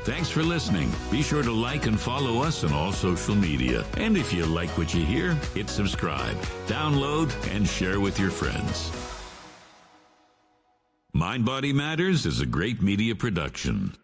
Thanks for listening. Be sure to like and follow us on all social media. And if you like what you hear, hit subscribe, download, and share with your friends. Mind Body Matters is a great media production.